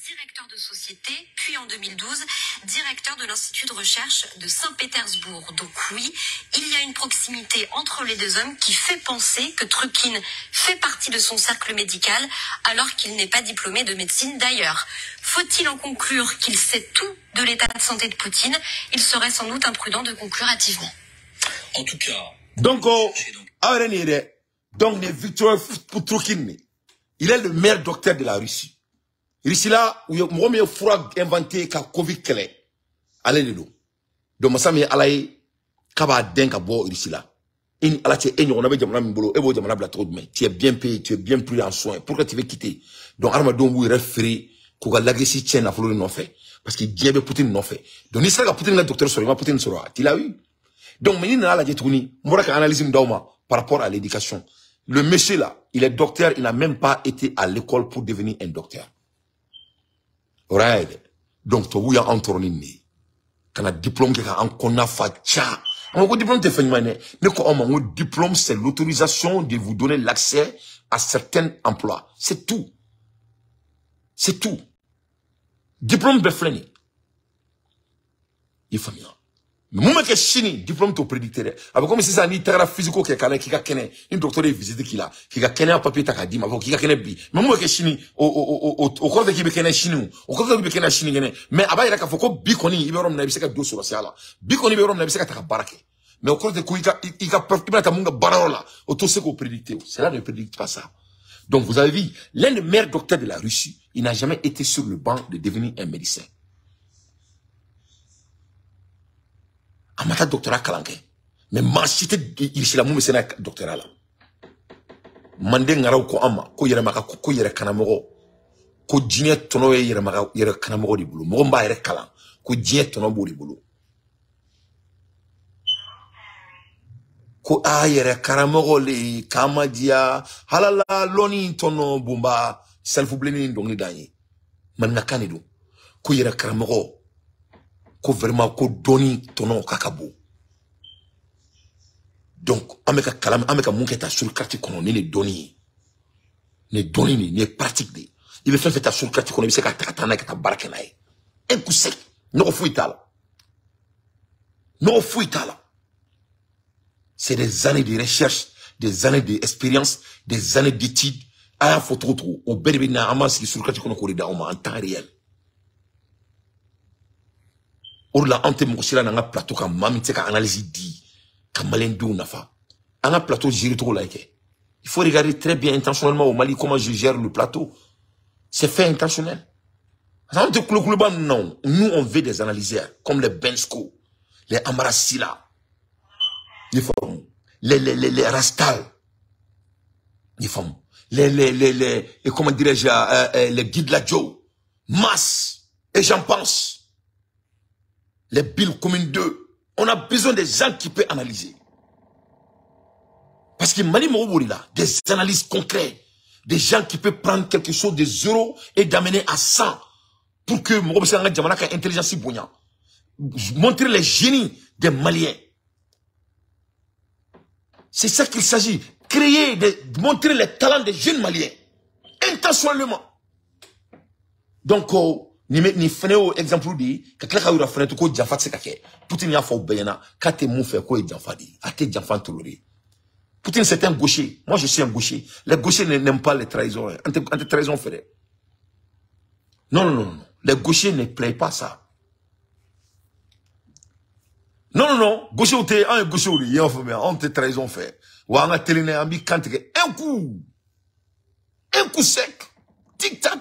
directeur de société, puis en 2012, directeur de l'Institut de recherche de Saint-Pétersbourg. Donc oui, il y a une proximité entre les deux hommes qui fait penser que Trukhin fait partie de son cercle médical alors qu'il n'est pas diplômé de médecine d'ailleurs. Faut-il en conclure qu'il sait tout de l'état de santé de Poutine? Il serait sans doute imprudent de conclure hâtivement. En tout cas... Donc, donc, Victor Trukhin, il est le meilleur docteur de la Russie. Russie là, où il y a inventé la Covid kele. Allez le dos. Donc, ça me alaye kaba denga bo Russie là. In alache enyo on avait jamana mbolo ebo jamana bla trop de main. Tu es bien payé, tu es bien pris en soin. Pourquoi tu veux quitter? Donc, armadon vous référé qu'on a legacy chaîne à fleur non fait parce qu'il dit Poutine non fait. Donc, il sera Poutine le docteur sur Poutine sera. Tu l'as eu. Donc, mais il n'a la jetouni. Moi, quand analyse m'dauma par rapport à l'éducation. Le monsieur là, il est docteur, il n'a même pas été à l'école pour devenir un docteur. Right. Donc, tu vois, entourné. Quand un diplôme, qu'on a fait, un diplôme, tu fais une mais diplôme, c'est l'autorisation de vous donner l'accès à certains emplois. C'est tout. C'est tout. Diplôme de flâner. Il faut bien. Mais moi, que chini, diplôme to prédicteur. Avec comme si ça ni terra physico qui a kene, une docteur visite qui a kene un papier ta dit, mais qui a kene bi. Mais moi, que chini, au cours de qui kene chini, au cours de qui kene chini gene. Mais abai la kafoko bikoni, iberom na biseka do sur la bikoni iberom na biseka ta barake. Mais au cours de quoi il a perturbé ta munga barola, au tout ce qu'on prédictait. Cela ne prédicte pas ça. Donc, vous avez vu, l'un des meilleurs docteurs de la Russie, il n'a jamais été sur le banc de devenir un médecin. Amata doctorat kalanke. Mais manchite il sila mu mesena doctorat la. Mande ngaraw ko ama ko yere maka ko yere kanamogo. Ko jigne tono yere maka yere kanamogo di bulu. Mo mba yere kalan. Ko jigne tono bo di bulu. Ko a yere kanamogo le kamadia halala loni tono bumba self bleni ndongni danye. Man nakani do. Ko yere kanamogo. Ko vraiment ko doni tono kakabo. Donc, ameka kalam, ameka munketa sur le quartier kono, ni les doni. Les doni, ni les pratiques. Il veut faire sur le quartier kono, il sait qu'à takatana, qu'à barakenaï. Un coup sec. Non, fouitala. Non, fouitala. C'est des années de recherche, des années d'expérience, des années d'études. À la photo, au bébé na amas, qui sur le quartier kono, en temps réel. Or la ante mokosila na plateau ka mamite ka analyse di ka malendo nafa. Un plateau géré trop like. Il faut regarder très bien intentionnellement au Mali comment je gère le plateau. C'est fait intentionnel. Non, nous on veut des analyseurs comme les Bensko, les Amarasila, les femmes, les Rastal, les femmes, et comment dirais-je, les guides la Joe, Mass, et j'en pense. Les billes communes 2, on a besoin des gens qui peuvent analyser. Parce que Mani Mourouri là, des analyses concrètes, des gens qui peuvent prendre quelque chose de 0 et d'amener à 100 pour que Mourouri Sanga Djamanaka intelligence si bouillant. Montrer les génies des Maliens. C'est ça qu'il s'agit. Créer, montrer les talents des jeunes Maliens. Intentionnellement. Donc, ni fene o exemple di ka kla ka yura fene to ko janfa se ka ke Poutine ya fo beyana ka te mu fe ko e janfa di ate janfa tolori. Poutine c'est un gaucher, moi je suis un gaucher. Les gauchers n'aiment pas les trahisons, anti-trahison fait. Non, les gauchers ne plaisent pas ça. Non, gaucher ou te un gaucher ou li yon fait on te trahison fait. Wa nga teline ambi kante un coup sec. Tic tac.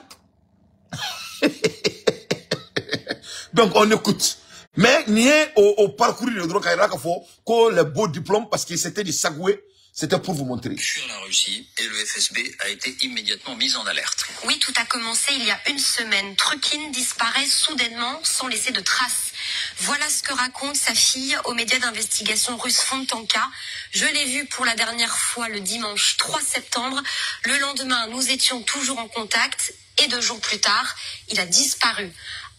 Donc on écoute. Mais ni au parcours de droit que les beaux diplômes parce que c'était du sagoué, c'était pour vous montrer. Sur la Russie et le FSB a été immédiatement mis en alerte. Oui, tout a commencé il y a une semaine. Trukhin disparaît soudainement sans laisser de traces. Voilà ce que raconte sa fille aux médias d'investigation russes Fontanka. Je l'ai vu pour la dernière fois le dimanche 3 septembre. Le lendemain, nous étions toujours en contact et 2 jours plus tard, il a disparu.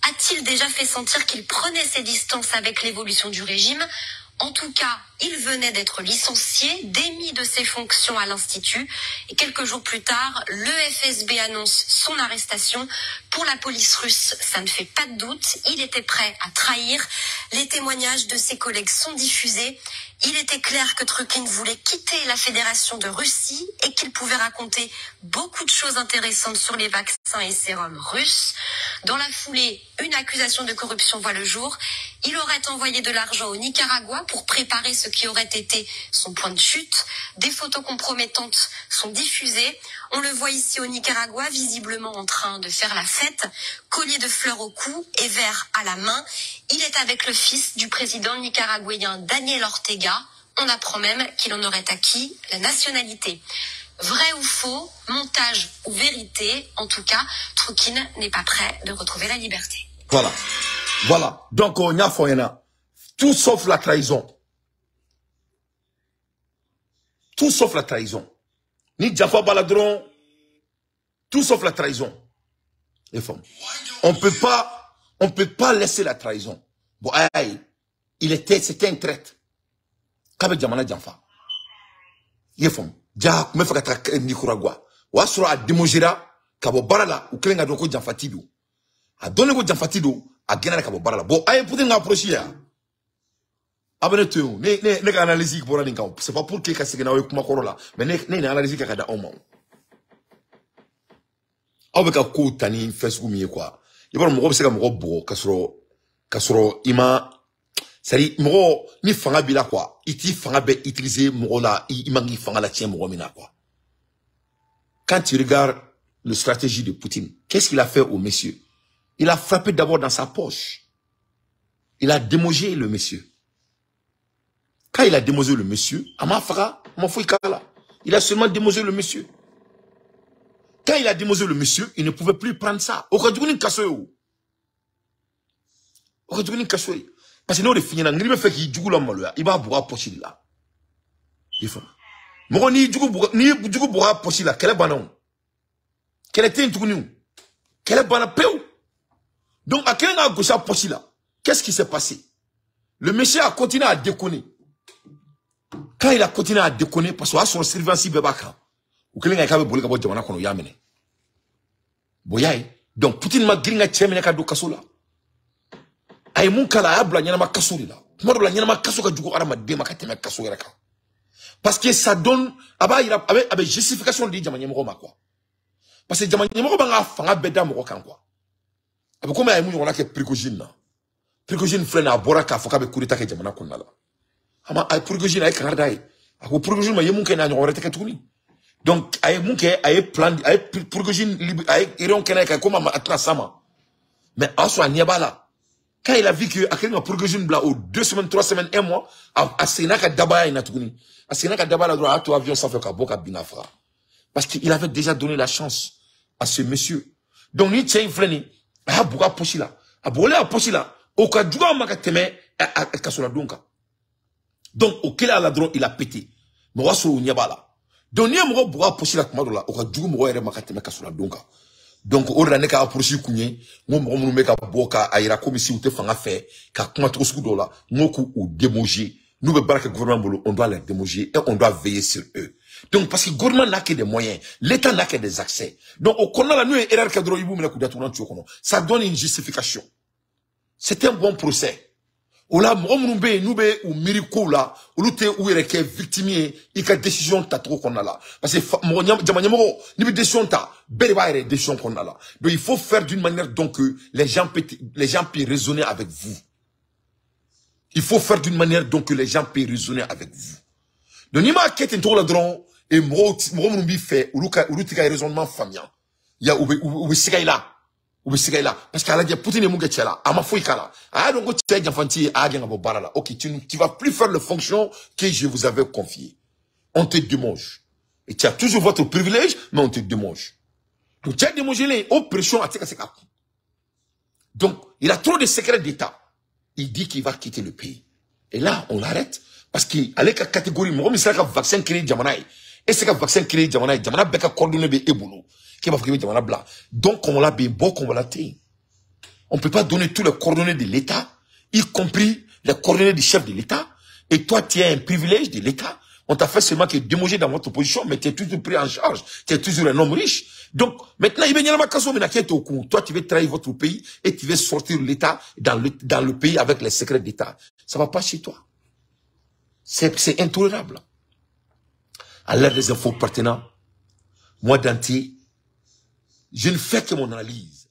A-t-il déjà fait sentir qu'il prenait ses distances avec l'évolution du régime? En tout cas, il venait d'être licencié, démis de ses fonctions à l'Institut. Et quelques jours plus tard, le FSB annonce son arrestation. Pour la police russe, ça ne fait pas de doute. Il était prêt à trahir. Les témoignages de ses collègues sont diffusés. Il était clair que Trukhin voulait quitter la Fédération de Russie et qu'il pouvait raconter beaucoup de choses intéressantes sur les vaccins et sérums russes. Dans la foulée, une accusation de corruption voit le jour. Il aurait envoyé de l'argent au Nicaragua pour préparer ce qui aurait été son point de chute. Des photos compromettantes sont diffusées. On le voit ici au Nicaragua, visiblement en train de faire la fête. Collier de fleurs au cou et verre à la main. Il est avec le fils du président nicaraguayen Daniel Ortega. On apprend même qu'il en aurait acquis la nationalité. Vrai ou faux, montage ou vérité, en tout cas, Trukhin n'est pas prêt de retrouver la liberté. Voilà. Voilà. Donc, on y a fait tout sauf la trahison. Tout sauf la trahison. Ni Jaffa Baladron, tout sauf la trahison. On peut pas laisser la trahison. Bon, c'était un traître. Kabe Jamana Jaffa. Yefom. Ja, me fait qu'à Nicaragua. Ou sera à Demojira, Kabo Barala, ou Klenga Doko Janfatido. A donné go Janfatido, a gagné Kabo Barala. Bon, aïe, pour t'en approcher. Abonne-toi, ne analyse pour la linka. C'est pas pour que ça se gagne comme Corolla, mais ne analyse qu'à cada homme. Avec un coup tani Facebook mieux quoi. Il va me reposer comme robot, kasro ima. C'est-à-dire, moro ni fanga bila quoi. Iti fanga be utiliser moro la, imangi fanga la tien moro mina quoi. Quand tu regardes la stratégie de Poutine, qu'est-ce qu'il a fait au monsieur? Il a frappé d'abord dans sa poche. Il a démogé le monsieur. Quand il a démosé le monsieur, il a seulement démosé le monsieur. Quand il a démosé le monsieur, il ne pouvait plus prendre ça. Parce que nous, les filles, nous fait qu'il joue la malheur. Il va boire pochil là. Il faut. Moi, ni joue boire pochil là. Quelle est banon? Quelle était une tournure? Quelle est banon peu? Donc, à quel moment gauche pochil là? Qu'est-ce qui s'est passé? Le monsieur a continué à déconner. Quand il a continué à déconner, parce que son surveillance bébaka, ou que l'un a bolé kabo jamana kono yamene. Boyaye. Donc, Poutine m'a gringa tchemene ka do kasola. Ay mun kala abla nyana ma kasuri la. Kuma do la nyana ma kaso ka jugo arama de ma kateme kaso yera ka. Parce que ça donne avec justification de jamanya mo ma quoi. Parce que jamanya mo ba nga fanga beda mo kan quoi. Avec comme ay mun yona ke Prigogine na. Prigogine frère na bora ka foka be kurita ke jamana kunna la. Ama ay Prigogine ay kanarda ay. Ako Prigogine ma yemun ke na nyore te ke tuni. Donc ay mun ke ay plan ay Prigogine ay irion ke na ka comme atla sama. Mais aso aniaba la. Quand il a vu que Akéline a Prigogine bla au 2 semaines, 3 semaines, 1 mois, à Sénaka Dabaya il n'a tout connu. À Sénaka Dabaya droit à tout avion sans faire qu'à Boka Binafra. Parce qu'il avait déjà donné la chance à ce monsieur. Donc ni tient freni, à Boka Pochila, à Bolé à Pochila, au cas du gars Makateme à Kasola Donka. Donc au Kela Ladron il a pété. Moraso Nyabala. Donc ni Moro Boka Pochila Kumadola, au cas du Moro Makateme Kasola Donka. Donc, on a neka approché kounye, on meka boka aira comme si on te fanga fait, ka kuma trop soudola, ngoku ou démoger. Nous, le barque gouvernement, on doit les démoger et on doit veiller sur eux. Donc, parce que le gouvernement n'a que des moyens, l'État n'a que des accès. Donc, au Kona la nuit, ça donne une justification. C'est un bon procès. Ola mrombe nube ou miracle là ou lute ou ereke victimier il a décision ta trop qu'on a là parce que jamanyamo ni décision ta belle va être décision qu'on a là donc il faut faire d'une manière donc que les gens peuvent raisonner avec vous. Il faut faire d'une manière donc que les gens peuvent raisonner avec vous. Donc ni ma quête entre la dron et mrombe fait ou lute ka raisonnement familial il y a ou sikaila ou là parce qu'à la dia Poutine mon là à ma fouille kala ah donc tu es gentil à bien abo barala OK tu vas plus faire les fonctions que je vous avais confiées. On te démoge et tu as toujours votre privilège mais on te démoge. Donc tu as démogé les oppressions à Tsekaseka. Donc il a trop de secrets d'état. Il dit qu'il va quitter le pays. Et là on l'arrête parce qu'il a les catégories moi c'est un vaccin créé Jamanaï et c'est un vaccin créé Jamanaï Jamana beka coordonné be ebolo. Donc, on l'a bien beau, qu'on l'a dit. On ne peut pas donner tous les coordonnées de l'État, y compris les coordonnées du chef de l'État, Et toi, tu as un privilège de l'État. On t'a fait seulement que démoger dans votre position, mais tu es toujours pris en charge. Tu es toujours un homme riche. Donc, maintenant, toi, tu veux trahir votre pays et tu veux sortir l'État dans le pays avec les secrets d'État. Ça va pas chez toi. C'est intolérable. À l'ère des infos pertinents, moi, Dantier, je ne fais que mon analyse.